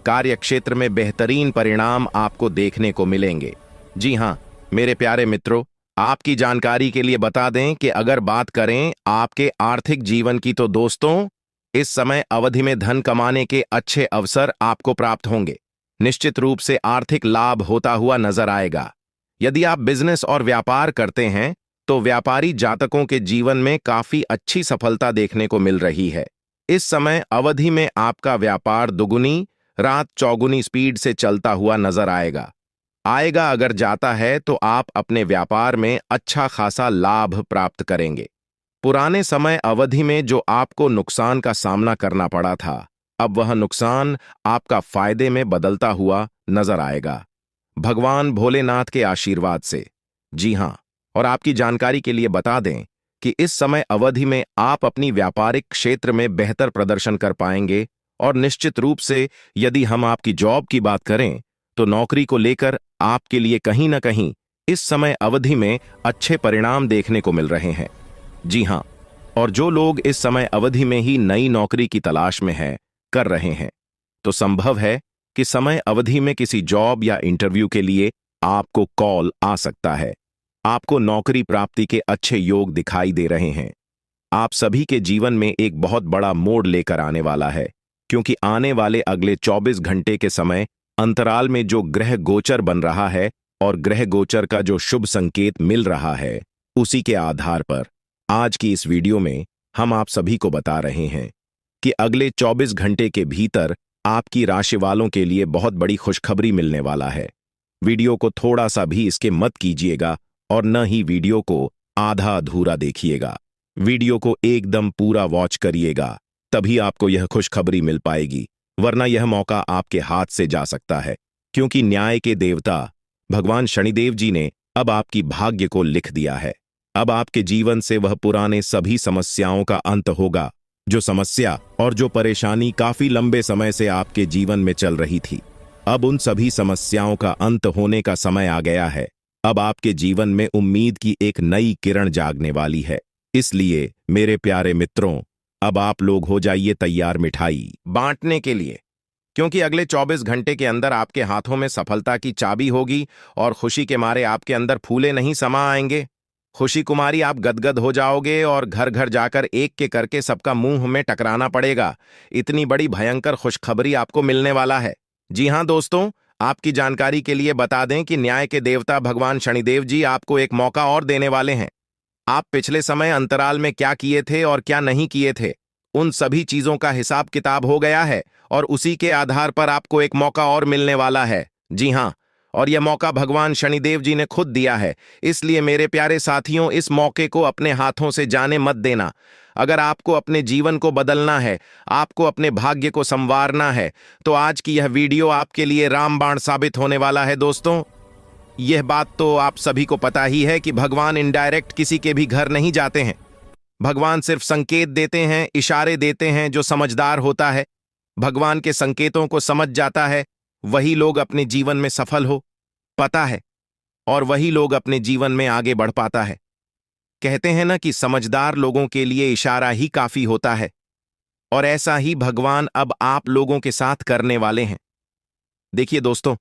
कार्य क्षेत्र में बेहतरीन परिणाम आपको देखने को मिलेंगे। जी हां मेरे प्यारे मित्रों, आपकी जानकारी के लिए बता दें कि अगर बात करें आपके आर्थिक जीवन की तो दोस्तों, इस समय अवधि में धन कमाने के अच्छे अवसर आपको प्राप्त होंगे। निश्चित रूप से आर्थिक लाभ होता हुआ नजर आएगा। यदि आप बिजनेस और व्यापार करते हैं तो व्यापारी जातकों के जीवन में काफी अच्छी सफलता देखने को मिल रही है। इस समय अवधि में आपका व्यापार दुगुनी रात चौगुनी स्पीड से चलता हुआ नजर आएगा अगर जाता है तो आप अपने व्यापार में अच्छा खासा लाभ प्राप्त करेंगे। पुराने समय अवधि में जो आपको नुकसान का सामना करना पड़ा था, अब वह नुकसान आपका फायदे में बदलता हुआ नजर आएगा, भगवान भोलेनाथ के आशीर्वाद से। जी हां, और आपकी जानकारी के लिए बता दें कि इस समय अवधि में आप अपनी व्यापारिक क्षेत्र में बेहतर प्रदर्शन कर पाएंगे। और निश्चित रूप से यदि हम आपकी जॉब की बात करें तो नौकरी को लेकर आपके लिए कहीं ना कहीं इस समय अवधि में अच्छे परिणाम देखने को मिल रहे हैं। जी हां, और जो लोग इस समय अवधि में ही नई नौकरी की तलाश में कर रहे हैं, तो संभव है कि समय अवधि में किसी जॉब या इंटरव्यू के लिए आपको कॉल आ सकता है। आपको नौकरी प्राप्ति के अच्छे योग दिखाई दे रहे हैं। आप सभी के जीवन में एक बहुत बड़ा मोड़ लेकर आने वाला है, क्योंकि आने वाले अगले 24 घंटे के समय अंतराल में जो ग्रह गोचर बन रहा है और ग्रह गोचर का जो शुभ संकेत मिल रहा है, उसी के आधार पर आज की इस वीडियो में हम आप सभी को बता रहे हैं कि अगले 24 घंटे के भीतर आपकी राशि वालों के लिए बहुत बड़ी खुशखबरी मिलने वाला है। वीडियो को थोड़ा सा भी इसके मत कीजिएगा और न ही वीडियो को आधा अधूरा देखिएगा। वीडियो को एकदम पूरा वॉच करिएगा, तभी आपको यह खुशखबरी मिल पाएगी, वरना यह मौका आपके हाथ से जा सकता है। क्योंकि न्याय के देवता भगवान शनिदेव जी ने अब आपकी भाग्य को लिख दिया है। अब आपके जीवन से वह पुराने सभी समस्याओं का अंत होगा। जो समस्या और जो परेशानी काफी लंबे समय से आपके जीवन में चल रही थी, अब उन सभी समस्याओं का अंत होने का समय आ गया है। अब आपके जीवन में उम्मीद की एक नई किरण जागने वाली है। इसलिए मेरे प्यारे मित्रों, अब आप लोग हो जाइए तैयार मिठाई बांटने के लिए, क्योंकि अगले 24 घंटे के अंदर आपके हाथों में सफलता की चाबी होगी और खुशी के मारे आपके अंदर फूले नहीं समा आएंगे। खुशी कुमारी, आप गदगद हो जाओगे और घर घर जाकर एक के करके सबका मुंह में टकराना पड़ेगा। इतनी बड़ी भयंकर खुशखबरी आपको मिलने वाला है। जी हां दोस्तों, आपकी जानकारी के लिए बता दें कि न्याय के देवता भगवान शनिदेव जी आपको एक मौका और देने वाले हैं। आप पिछले समय अंतराल में क्या किए थे और क्या नहीं किए थे, उन सभी चीजों का हिसाब किताब हो गया है और उसी के आधार पर आपको एक मौका और मिलने वाला है। जी हां, और यह मौका भगवान शनिदेव जी ने खुद दिया है। इसलिए मेरे प्यारे साथियों, इस मौके को अपने हाथों से जाने मत देना। अगर आपको अपने जीवन को बदलना है, आपको अपने भाग्य को संवारना है, तो आज की यह वीडियो आपके लिए रामबाण साबित होने वाला है। दोस्तों, यह बात तो आप सभी को पता ही है कि भगवान इनडायरेक्ट किसी के भी घर नहीं जाते हैं। भगवान सिर्फ संकेत देते हैं, इशारे देते हैं। जो समझदार होता है, भगवान के संकेतों को समझ जाता है, वही लोग अपने जीवन में सफल हो पाता है और वही लोग अपने जीवन में आगे बढ़ पाता है। कहते हैं ना कि समझदार लोगों के लिए इशारा ही काफी होता है, और ऐसा ही भगवान अब आप लोगों के साथ करने वाले हैं। देखिए दोस्तों,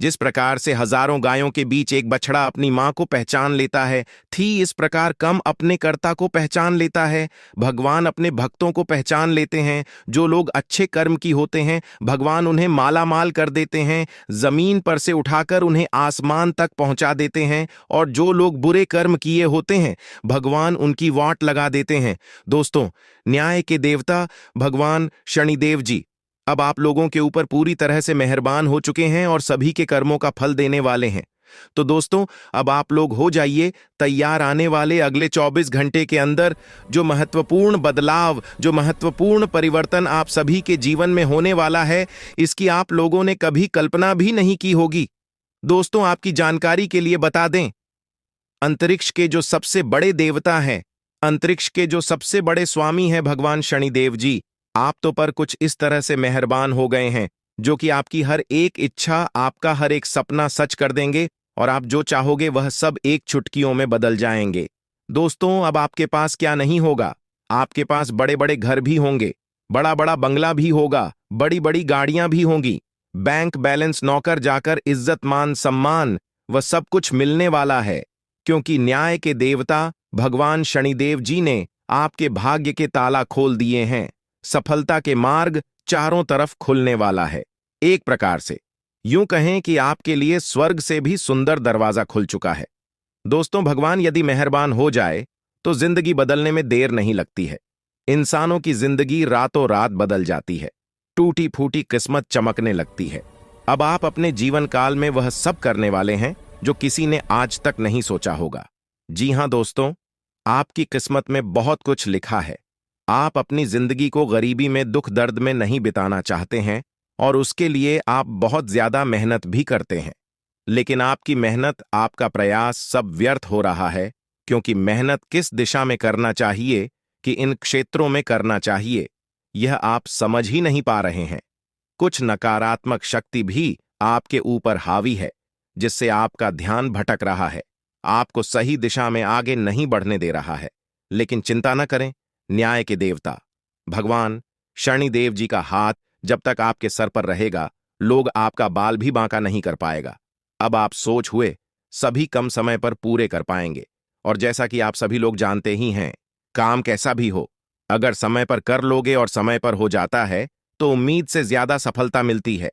जिस प्रकार से हजारों गायों के बीच एक बछड़ा अपनी मां को पहचान लेता है, ठीक इस प्रकार कम अपने कर्ता को पहचान लेता है। भगवान अपने भक्तों को पहचान लेते हैं। जो लोग अच्छे कर्म की होते हैं, भगवान उन्हें माला माल कर देते हैं, जमीन पर से उठाकर उन्हें आसमान तक पहुंचा देते हैं। और जो लोग बुरे कर्म किए होते हैं, भगवान उनकी वाट लगा देते हैं। दोस्तों, न्याय के देवता भगवान शनिदेव जी अब आप लोगों के ऊपर पूरी तरह से मेहरबान हो चुके हैं और सभी के कर्मों का फल देने वाले हैं। तो दोस्तों, अब आप लोग हो जाइए तैयार। आने वाले अगले 24 घंटे के अंदर जो महत्वपूर्ण बदलाव, जो महत्वपूर्ण परिवर्तन आप सभी के जीवन में होने वाला है, इसकी आप लोगों ने कभी कल्पना भी नहीं की होगी। दोस्तों, आपकी जानकारी के लिए बता दें, अंतरिक्ष के जो सबसे बड़े देवता हैं, अंतरिक्ष के जो सबसे बड़े स्वामी हैं भगवान शनिदेव जी, आप तो पर कुछ इस तरह से मेहरबान हो गए हैं, जो कि आपकी हर एक इच्छा, आपका हर एक सपना सच कर देंगे और आप जो चाहोगे वह सब एक चुटकियों में बदल जाएंगे। दोस्तों, अब आपके पास क्या नहीं होगा, आपके पास बड़े बड़े घर भी होंगे, बड़ा बड़ा बंगला भी होगा, बड़ी बड़ी गाड़ियां भी होंगी, बैंक बैलेंस, नौकर जाकर इज्जत मान सम्मान, वह सब कुछ मिलने वाला है। क्योंकि न्याय के देवता भगवान शनिदेव जी ने आपके भाग्य के ताला खोल दिए हैं। सफलता के मार्ग चारों तरफ खुलने वाला है। एक प्रकार से यूं कहें कि आपके लिए स्वर्ग से भी सुंदर दरवाजा खुल चुका है। दोस्तों, भगवान यदि मेहरबान हो जाए तो जिंदगी बदलने में देर नहीं लगती है। इंसानों की जिंदगी रातों रात बदल जाती है, टूटी फूटी किस्मत चमकने लगती है। अब आप अपने जीवन काल में वह सब करने वाले हैं जो किसी ने आज तक नहीं सोचा होगा। जी हां दोस्तों, आपकी किस्मत में बहुत कुछ लिखा है। आप अपनी जिंदगी को गरीबी में, दुख दर्द में नहीं बिताना चाहते हैं और उसके लिए आप बहुत ज्यादा मेहनत भी करते हैं। लेकिन आपकी मेहनत, आपका प्रयास सब व्यर्थ हो रहा है, क्योंकि मेहनत किस दिशा में करना चाहिए, कि इन क्षेत्रों में करना चाहिए, यह आप समझ ही नहीं पा रहे हैं। कुछ नकारात्मक शक्ति भी आपके ऊपर हावी है, जिससे आपका ध्यान भटक रहा है, आपको सही दिशा में आगे नहीं बढ़ने दे रहा है। लेकिन चिंता न करें, न्याय के देवता भगवान शनिदेव जी का हाथ जब तक आपके सर पर रहेगा, लोग आपका बाल भी बांका नहीं कर पाएगा। अब आप सोच हुए सभी कम समय पर पूरे कर पाएंगे। और जैसा कि आप सभी लोग जानते ही हैं, काम कैसा भी हो, अगर समय पर कर लोगे और समय पर हो जाता है तो उम्मीद से ज्यादा सफलता मिलती है।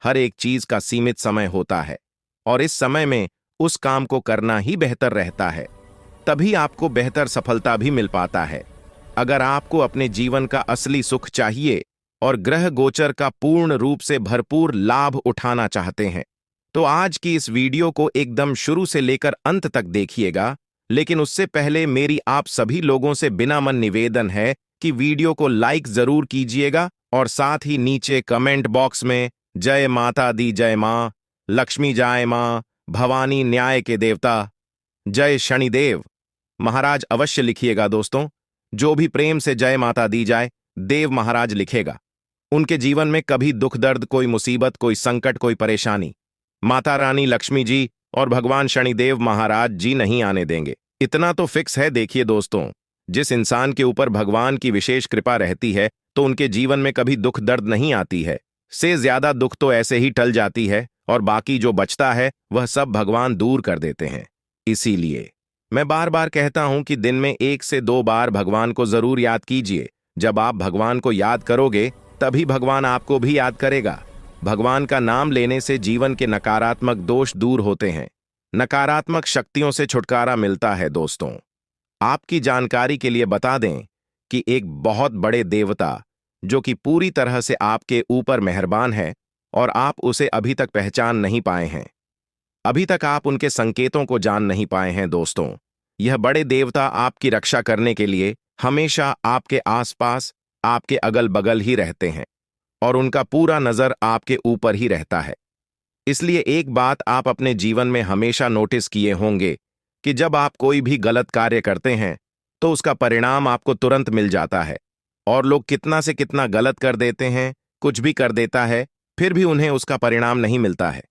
हर एक चीज का सीमित समय होता है और इस समय में उस काम को करना ही बेहतर रहता है, तभी आपको बेहतर सफलता भी मिल पाता है। अगर आपको अपने जीवन का असली सुख चाहिए और ग्रह गोचर का पूर्ण रूप से भरपूर लाभ उठाना चाहते हैं, तो आज की इस वीडियो को एकदम शुरू से लेकर अंत तक देखिएगा। लेकिन उससे पहले मेरी आप सभी लोगों से बिना मन निवेदन है कि वीडियो को लाइक जरूर कीजिएगा और साथ ही नीचे कमेंट बॉक्स में जय माता दी, जय मां लक्ष्मी, जय मां भवानी, न्याय के देवता, जय शनिदेव महाराज अवश्य लिखिएगा। दोस्तों, जो भी प्रेम से जय माता दी जाए, देव महाराज लिखेगा, उनके जीवन में कभी दुख दर्द, कोई मुसीबत, कोई संकट, कोई परेशानी माता रानी लक्ष्मी जी और भगवान शनिदेव महाराज जी नहीं आने देंगे। इतना तो फिक्स है। देखिए दोस्तों, जिस इंसान के ऊपर भगवान की विशेष कृपा रहती है तो उनके जीवन में कभी दुख दर्द नहीं आती है, से ज्यादा दुख तो ऐसे ही टल जाती है और बाकी जो बचता है वह सब भगवान दूर कर देते हैं। इसीलिए मैं बार बार कहता हूं कि दिन में 1 से 2 बार भगवान को जरूर याद कीजिए। जब आप भगवान को याद करोगे तभी भगवान आपको भी याद करेगा। भगवान का नाम लेने से जीवन के नकारात्मक दोष दूर होते हैं, नकारात्मक शक्तियों से छुटकारा मिलता है। दोस्तों, आपकी जानकारी के लिए बता दें कि एक बहुत बड़े देवता जो कि पूरी तरह से आपके ऊपर मेहरबान है और आप उसे अभी तक पहचान नहीं पाए हैं, अभी तक आप उनके संकेतों को जान नहीं पाए हैं। दोस्तों, यह बड़े देवता आपकी रक्षा करने के लिए हमेशा आपके आसपास, आपके अगल बगल ही रहते हैं और उनका पूरा नजर आपके ऊपर ही रहता है। इसलिए एक बात आप अपने जीवन में हमेशा नोटिस किए होंगे कि जब आप कोई भी गलत कार्य करते हैं तो उसका परिणाम आपको तुरंत मिल जाता है। और लोग कितना से कितना गलत कर देते हैं, कुछ भी कर देता है, फिर भी उन्हें उसका परिणाम नहीं मिलता है।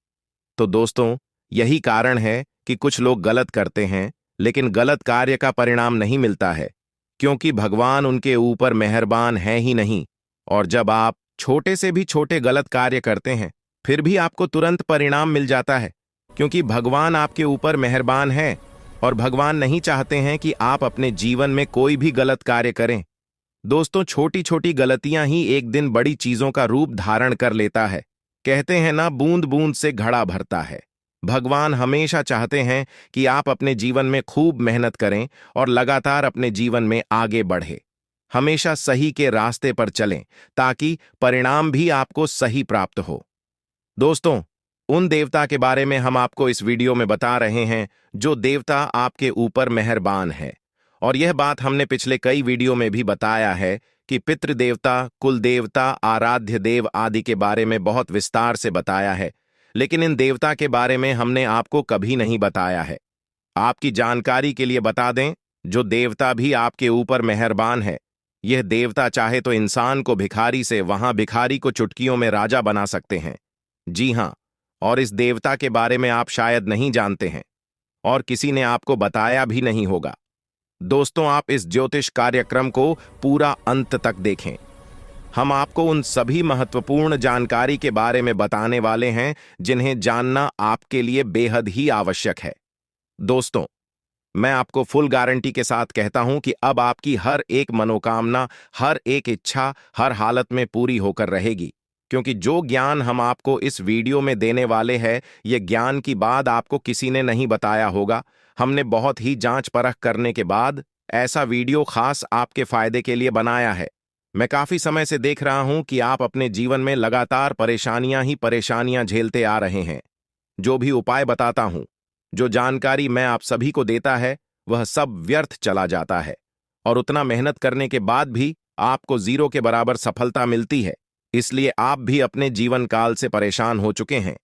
तो दोस्तों, यही कारण है कि कुछ लोग गलत करते हैं लेकिन गलत कार्य का परिणाम नहीं मिलता है, क्योंकि भगवान उनके ऊपर मेहरबान है ही नहीं। और जब आप छोटे से भी छोटे गलत कार्य करते हैं फिर भी आपको तुरंत परिणाम मिल जाता है, क्योंकि भगवान आपके ऊपर मेहरबान है और भगवान नहीं चाहते हैं कि आप अपने जीवन में कोई भी गलत कार्य करें। दोस्तों, छोटी छोटी गलतियां ही एक दिन बड़ी चीजों का रूप धारण कर लेता है। कहते हैं ना, बूंद बूंद से घड़ा भरता है। भगवान हमेशा चाहते हैं कि आप अपने जीवन में खूब मेहनत करें और लगातार अपने जीवन में आगे बढ़े, हमेशा सही के रास्ते पर चलें ताकि परिणाम भी आपको सही प्राप्त हो। दोस्तों, उन देवता के बारे में हम आपको इस वीडियो में बता रहे हैं जो देवता आपके ऊपर मेहरबान है। और यह बात हमने पिछले कई वीडियो में भी बताया है कि पितृदेवता, कुल देवता, आराध्य देव आदि के बारे में बहुत विस्तार से बताया है, लेकिन इन देवता के बारे में हमने आपको कभी नहीं बताया है। आपकी जानकारी के लिए बता दें, जो देवता भी आपके ऊपर मेहरबान है, यह देवता चाहे तो इंसान को भिखारी से वहां भिखारी को चुटकियों में राजा बना सकते हैं। जी हां, और इस देवता के बारे में आप शायद नहीं जानते हैं और किसी ने आपको बताया भी नहीं होगा। दोस्तों, आप इस ज्योतिष कार्यक्रम को पूरा अंत तक देखें। हम आपको उन सभी महत्वपूर्ण जानकारी के बारे में बताने वाले हैं जिन्हें जानना आपके लिए बेहद ही आवश्यक है। दोस्तों, मैं आपको फुल गारंटी के साथ कहता हूं कि अब आपकी हर एक मनोकामना, हर एक इच्छा हर हालत में पूरी होकर रहेगी। क्योंकि जो ज्ञान हम आपको इस वीडियो में देने वाले हैं, ये ज्ञान की बात आपको किसी ने नहीं बताया होगा। हमने बहुत ही जांच परख करने के बाद ऐसा वीडियो खास आपके फायदे के लिए बनाया है। मैं काफी समय से देख रहा हूं कि आप अपने जीवन में लगातार परेशानियां ही परेशानियां झेलते आ रहे हैं। जो भी उपाय बताता हूं, जो जानकारी मैं आप सभी को देता है, वह सब व्यर्थ चला जाता है और उतना मेहनत करने के बाद भी आपको जीरो के बराबर सफलता मिलती है। इसलिए आप भी अपने जीवन काल से परेशान हो चुके हैं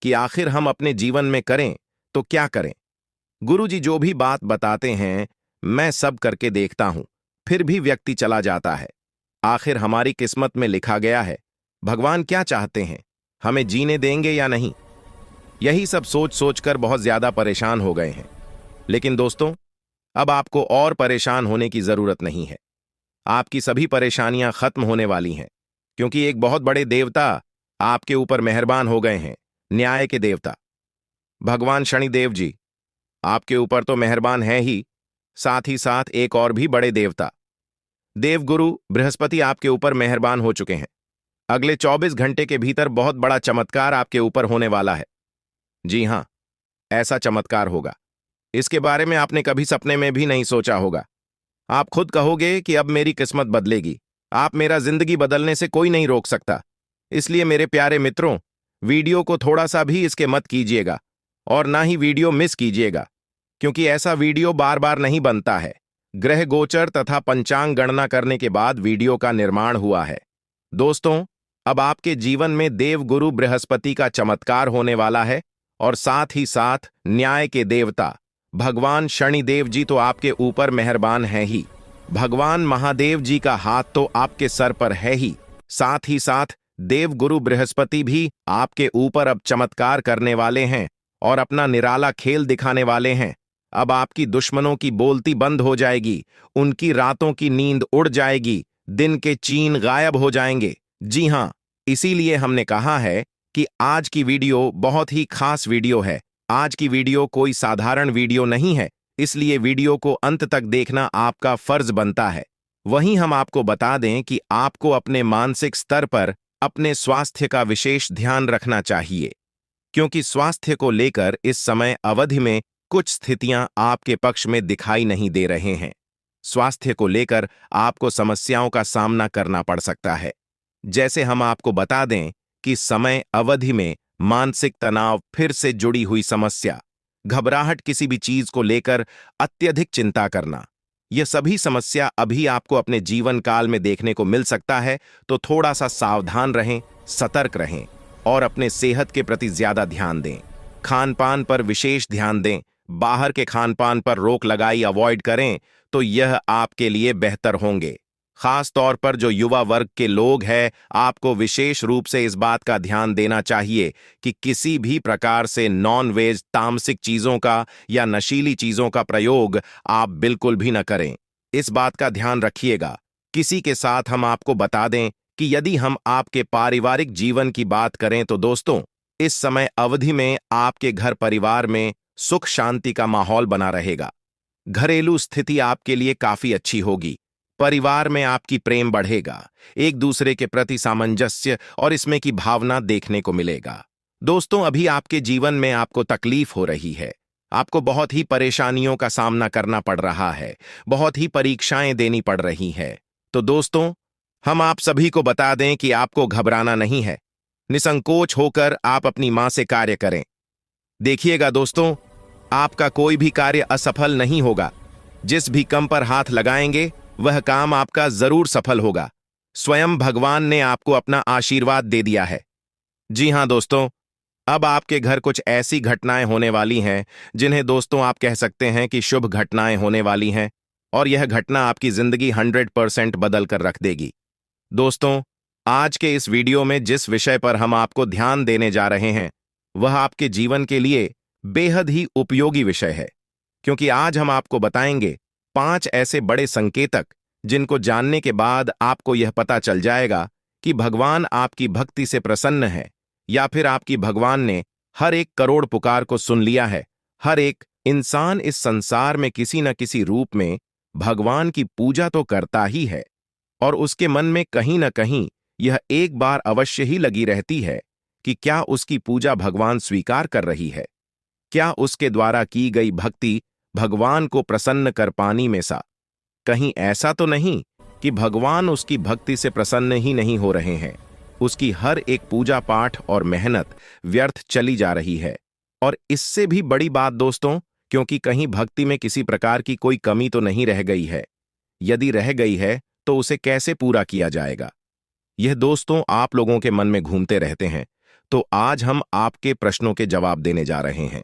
कि आखिर हम अपने जीवन में करें तो क्या करें। गुरुजी जो भी बात बताते हैं, मैं सब करके देखता हूं, फिर भी व्यक्ति चला जाता है। आखिर हमारी किस्मत में लिखा गया है, भगवान क्या चाहते हैं, हमें जीने देंगे या नहीं। यही सब सोच सोचकर बहुत ज्यादा परेशान हो गए हैं। लेकिन दोस्तों, अब आपको और परेशान होने की जरूरत नहीं है। आपकी सभी परेशानियां खत्म होने वाली हैं, क्योंकि एक बहुत बड़े देवता आपके ऊपर मेहरबान हो गए हैं। न्याय के देवता भगवान शनिदेव जी आपके ऊपर तो मेहरबान है ही, साथ ही साथ एक और भी बड़े देवता देवगुरु बृहस्पति आपके ऊपर मेहरबान हो चुके हैं। अगले 24 घंटे के भीतर बहुत बड़ा चमत्कार आपके ऊपर होने वाला है। जी हां, ऐसा चमत्कार होगा, इसके बारे में आपने कभी सपने में भी नहीं सोचा होगा। आप खुद कहोगे कि अब मेरी किस्मत बदलेगी, आप मेरा जिंदगी बदलने से कोई नहीं रोक सकता। इसलिए मेरे प्यारे मित्रों, वीडियो को थोड़ा सा भी इसके मत कीजिएगा और ना ही वीडियो मिस कीजिएगा, क्योंकि ऐसा वीडियो बार बार नहीं बनता है। ग्रह गोचर तथा पंचांग गणना करने के बाद वीडियो का निर्माण हुआ है। दोस्तों, अब आपके जीवन में देवगुरु बृहस्पति का चमत्कार होने वाला है और साथ ही साथ न्याय के देवता भगवान शनिदेव जी तो आपके ऊपर मेहरबान है ही। भगवान महादेव जी का हाथ तो आपके सर पर है ही, साथ ही साथ देवगुरु बृहस्पति भी आपके ऊपर अब चमत्कार करने वाले हैं और अपना निराला खेल दिखाने वाले हैं। अब आपकी दुश्मनों की बोलती बंद हो जाएगी, उनकी रातों की नींद उड़ जाएगी, दिन के चैन गायब हो जाएंगे। जी हां, इसीलिए हमने कहा है कि आज की वीडियो बहुत ही खास वीडियो है। आज की वीडियो कोई साधारण वीडियो नहीं है, इसलिए वीडियो को अंत तक देखना आपका फर्ज बनता है। वहीं हम आपको बता दें कि आपको अपने मानसिक स्तर पर अपने स्वास्थ्य का विशेष ध्यान रखना चाहिए, क्योंकि स्वास्थ्य को लेकर इस समय अवधि में कुछ स्थितियां आपके पक्ष में दिखाई नहीं दे रहे हैं। स्वास्थ्य को लेकर आपको समस्याओं का सामना करना पड़ सकता है। जैसे हम आपको बता दें कि समय अवधि में मानसिक तनाव, फिर से जुड़ी हुई समस्या, घबराहट, किसी भी चीज को लेकर अत्यधिक चिंता करना, यह सभी समस्या अभी आपको अपने जीवन काल में देखने को मिल सकता है। तो थोड़ा सा सावधान रहें, सतर्क रहें और अपने सेहत के प्रति ज्यादा ध्यान दें। खान पान पर विशेष ध्यान दें। बाहर के खान पान पर रोक लगाई, अवॉइड करें तो यह आपके लिए बेहतर होंगे। खास तौर पर जो युवा वर्ग के लोग हैं, आपको विशेष रूप से इस बात का ध्यान देना चाहिए कि किसी भी प्रकार से नॉन वेज, तामसिक चीजों का या नशीली चीजों का प्रयोग आप बिल्कुल भी न करें। इस बात का ध्यान रखिएगा। किसी के साथ हम आपको बता दें कि यदि हम आपके पारिवारिक जीवन की बात करें तो दोस्तों, इस समय अवधि में आपके घर परिवार में सुख शांति का माहौल बना रहेगा। घरेलू स्थिति आपके लिए काफी अच्छी होगी। परिवार में आपकी प्रेम बढ़ेगा, एक दूसरे के प्रति सामंजस्य और इसमें की भावना देखने को मिलेगा। दोस्तों, अभी आपके जीवन में आपको तकलीफ हो रही है, आपको बहुत ही परेशानियों का सामना करना पड़ रहा है, बहुत ही परीक्षाएं देनी पड़ रही है। तो दोस्तों, हम आप सभी को बता दें कि आपको घबराना नहीं है। निसंकोच होकर आप अपनी मां से कार्य करें। देखिएगा दोस्तों, आपका कोई भी कार्य असफल नहीं होगा। जिस भी काम पर हाथ लगाएंगे वह काम आपका जरूर सफल होगा। स्वयं भगवान ने आपको अपना आशीर्वाद दे दिया है। जी हां दोस्तों, अब आपके घर कुछ ऐसी घटनाएं होने वाली हैं जिन्हें दोस्तों आप कह सकते हैं कि शुभ घटनाएं होने वाली हैं, और यह घटना आपकी जिंदगी 100% बदल कर रख देगी। दोस्तों, आज के इस वीडियो में जिस विषय पर हम आपको ध्यान देने जा रहे हैं, वह आपके जीवन के लिए बेहद ही उपयोगी विषय है, क्योंकि आज हम आपको बताएंगे 5 ऐसे बड़े संकेतक जिनको जानने के बाद आपको यह पता चल जाएगा कि भगवान आपकी भक्ति से प्रसन्न है, या फिर आपकी भगवान ने हर एक करोड़ पुकार को सुन लिया है। हर एक इंसान इस संसार में किसी न किसी रूप में भगवान की पूजा तो करता ही है, और उसके मन में कहीं न कहीं यह एक बार अवश्य ही लगी रहती है कि क्या उसकी पूजा भगवान स्वीकार कर रही है, क्या उसके द्वारा की गई भक्ति भगवान को प्रसन्न कर पानी में सा। कहीं ऐसा तो नहीं कि भगवान उसकी भक्ति से प्रसन्न ही नहीं हो रहे हैं, उसकी हर एक पूजा पाठ और मेहनत व्यर्थ चली जा रही है। और इससे भी बड़ी बात दोस्तों, क्योंकि कहीं भक्ति में किसी प्रकार की कोई कमी तो नहीं रह गई है। यदि रह गई है तो उसे कैसे पूरा किया जाएगा, यह दोस्तों आप लोगों के मन में घूमते रहते हैं। तो आज हम आपके प्रश्नों के जवाब देने जा रहे हैं।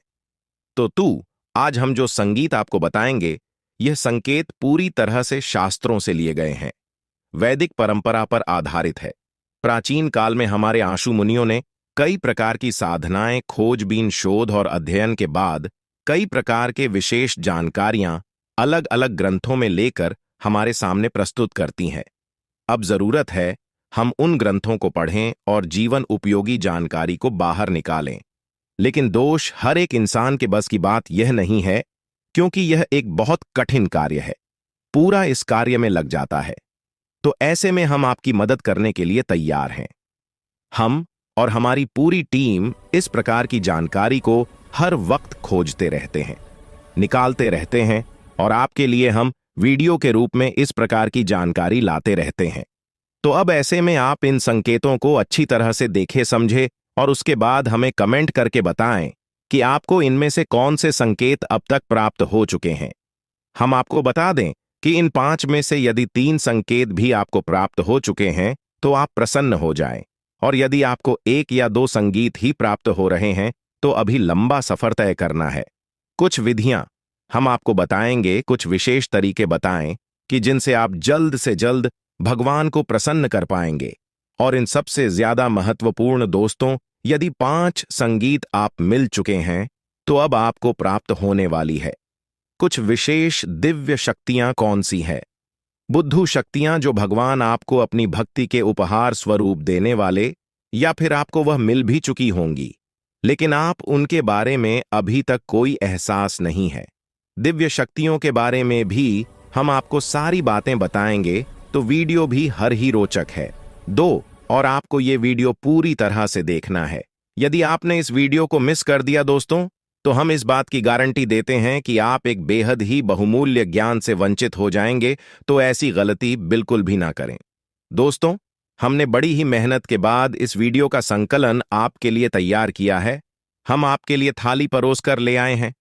तो आज हम जो संगीत आपको बताएंगे, यह संकेत पूरी तरह से शास्त्रों से लिए गए हैं, वैदिक परंपरा पर आधारित है। प्राचीन काल में हमारे आशु मुनियों ने कई प्रकार की साधनाएं, खोजबीन, शोध और अध्ययन के बाद कई प्रकार के विशेष जानकारियां अलग अलग ग्रंथों में लेकर हमारे सामने प्रस्तुत करती हैं। अब जरूरत है हम उन ग्रंथों को पढ़ें और जीवन उपयोगी जानकारी को बाहर निकालें। लेकिन दोष हर एक इंसान के बस की बात यह नहीं है, क्योंकि यह एक बहुत कठिन कार्य है, पूरा इस कार्य में लग जाता है। तो ऐसे में हम आपकी मदद करने के लिए तैयार हैं। हम और हमारी पूरी टीम इस प्रकार की जानकारी को हर वक्त खोजते रहते हैं, निकालते रहते हैं, और आपके लिए हम वीडियो के रूप में इस प्रकार की जानकारी लाते रहते हैं। तो अब ऐसे में आप इन संकेतों को अच्छी तरह से देखें, समझे, और उसके बाद हमें कमेंट करके बताएं कि आपको इनमें से कौन से संकेत अब तक प्राप्त हो चुके हैं। हम आपको बता दें कि इन 5 में से यदि 3 संकेत भी आपको प्राप्त हो चुके हैं तो आप प्रसन्न हो जाएं, और यदि आपको 1 या 2 संगीत ही प्राप्त हो रहे हैं तो अभी लंबा सफर तय करना है। कुछ विधियां हम आपको बताएंगे, कुछ विशेष तरीके बताएं कि जिनसे आप जल्द से जल्द भगवान को प्रसन्न कर पाएंगे। और इन सबसे ज्यादा महत्वपूर्ण दोस्तों, यदि 5 संगीत आप मिल चुके हैं तो अब आपको प्राप्त होने वाली है कुछ विशेष दिव्य शक्तियां। कौन सी है? बुद्धू शक्तियां, जो भगवान आपको अपनी भक्ति के उपहार स्वरूप देने वाले, या फिर आपको वह मिल भी चुकी होंगी लेकिन आप उनके बारे में अभी तक कोई एहसास नहीं है। दिव्य शक्तियों के बारे में भी हम आपको सारी बातें बताएंगे, तो वीडियो भी हर ही रोचक है। और आपको ये वीडियो पूरी तरह से देखना है। यदि आपने इस वीडियो को मिस कर दिया दोस्तों, तो हम इस बात की गारंटी देते हैं कि आप एक बेहद ही बहुमूल्य ज्ञान से वंचित हो जाएंगे। तो ऐसी गलती बिल्कुल भी ना करें। दोस्तों, हमने बड़ी ही मेहनत के बाद इस वीडियो का संकलन आपके लिए तैयार किया है। हम आपके लिए थाली परोस कर ले आए हैं।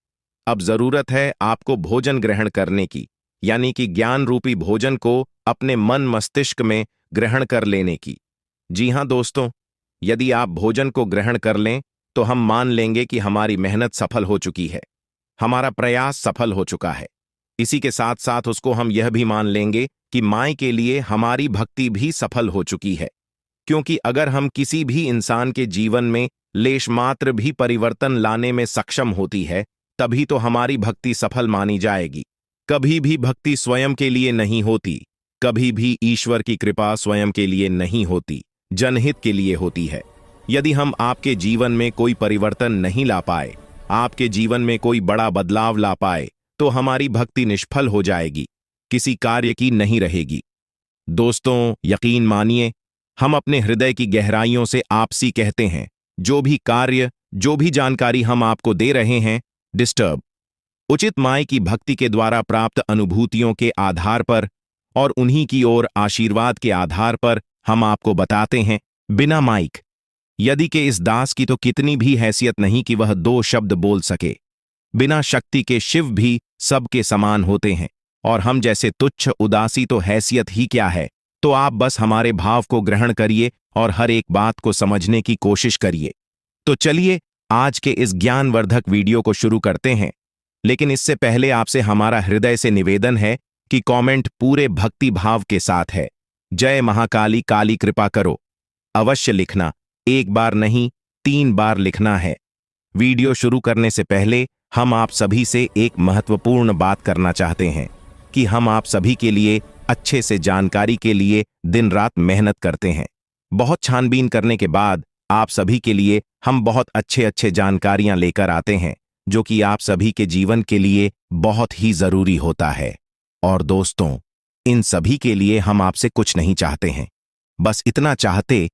अब जरूरत है आपको भोजन ग्रहण करने की, यानी कि ज्ञान रूपी भोजन को अपने मन मस्तिष्क में ग्रहण कर लेने की। जी हां दोस्तों, यदि आप भोजन को ग्रहण कर लें तो हम मान लेंगे कि हमारी मेहनत सफल हो चुकी है, हमारा प्रयास सफल हो चुका है। इसी के साथ साथ उसको हम यह भी मान लेंगे कि माय के लिए हमारी भक्ति भी सफल हो चुकी है। क्योंकि अगर हम किसी भी इंसान के जीवन में लेश मात्र भी परिवर्तन लाने में सक्षम होती है, तभी तो हमारी भक्ति सफल मानी जाएगी। कभी भी भक्ति स्वयं के लिए नहीं होती, कभी भी ईश्वर की कृपा स्वयं के लिए नहीं होती, जनहित के लिए होती है। यदि हम आपके जीवन में कोई परिवर्तन नहीं ला पाए, आपके जीवन में कोई बड़ा बदलाव ला पाए, तो हमारी भक्ति निष्फल हो जाएगी, किसी कार्य की नहीं रहेगी। दोस्तों, यकीन मानिए, हम अपने हृदय की गहराइयों से आपसी कहते हैं, जो भी कार्य, जो भी जानकारी हम आपको दे रहे हैं, डिस्टर्ब उचित माय की भक्ति के द्वारा प्राप्त अनुभूतियों के आधार पर और उन्हीं की ओर आशीर्वाद के आधार पर हम आपको बताते हैं, बिना माइक यदि के इस दास की तो कितनी भी हैसियत नहीं कि वह 2 शब्द बोल सके। बिना शक्ति के शिव भी सबके समान होते हैं, और हम जैसे तुच्छ उदासी तो हैसियत ही क्या है। तो आप बस हमारे भाव को ग्रहण करिए और हर एक बात को समझने की कोशिश करिए। तो चलिए आज के इस ज्ञानवर्धक वीडियो को शुरू करते हैं। लेकिन इससे पहले आपसे हमारा हृदय से निवेदन है कि कमेंट पूरे भक्ति भाव के साथ है, जय महाकाली, काली कृपा करो, अवश्य लिखना। 1 बार नहीं, 3 बार लिखना है। वीडियो शुरू करने से पहले हम आप सभी से एक महत्वपूर्ण बात करना चाहते हैं कि हम आप सभी के लिए अच्छे से जानकारी के लिए दिन रात मेहनत करते हैं। बहुत छानबीन करने के बाद आप सभी के लिए हम बहुत अच्छे जानकारियां लेकर आते हैं, जो कि आप सभी के जीवन के लिए बहुत ही जरूरी होता है। और दोस्तों, इन सभी के लिए हम आपसे कुछ नहीं चाहते हैं, बस इतना चाहते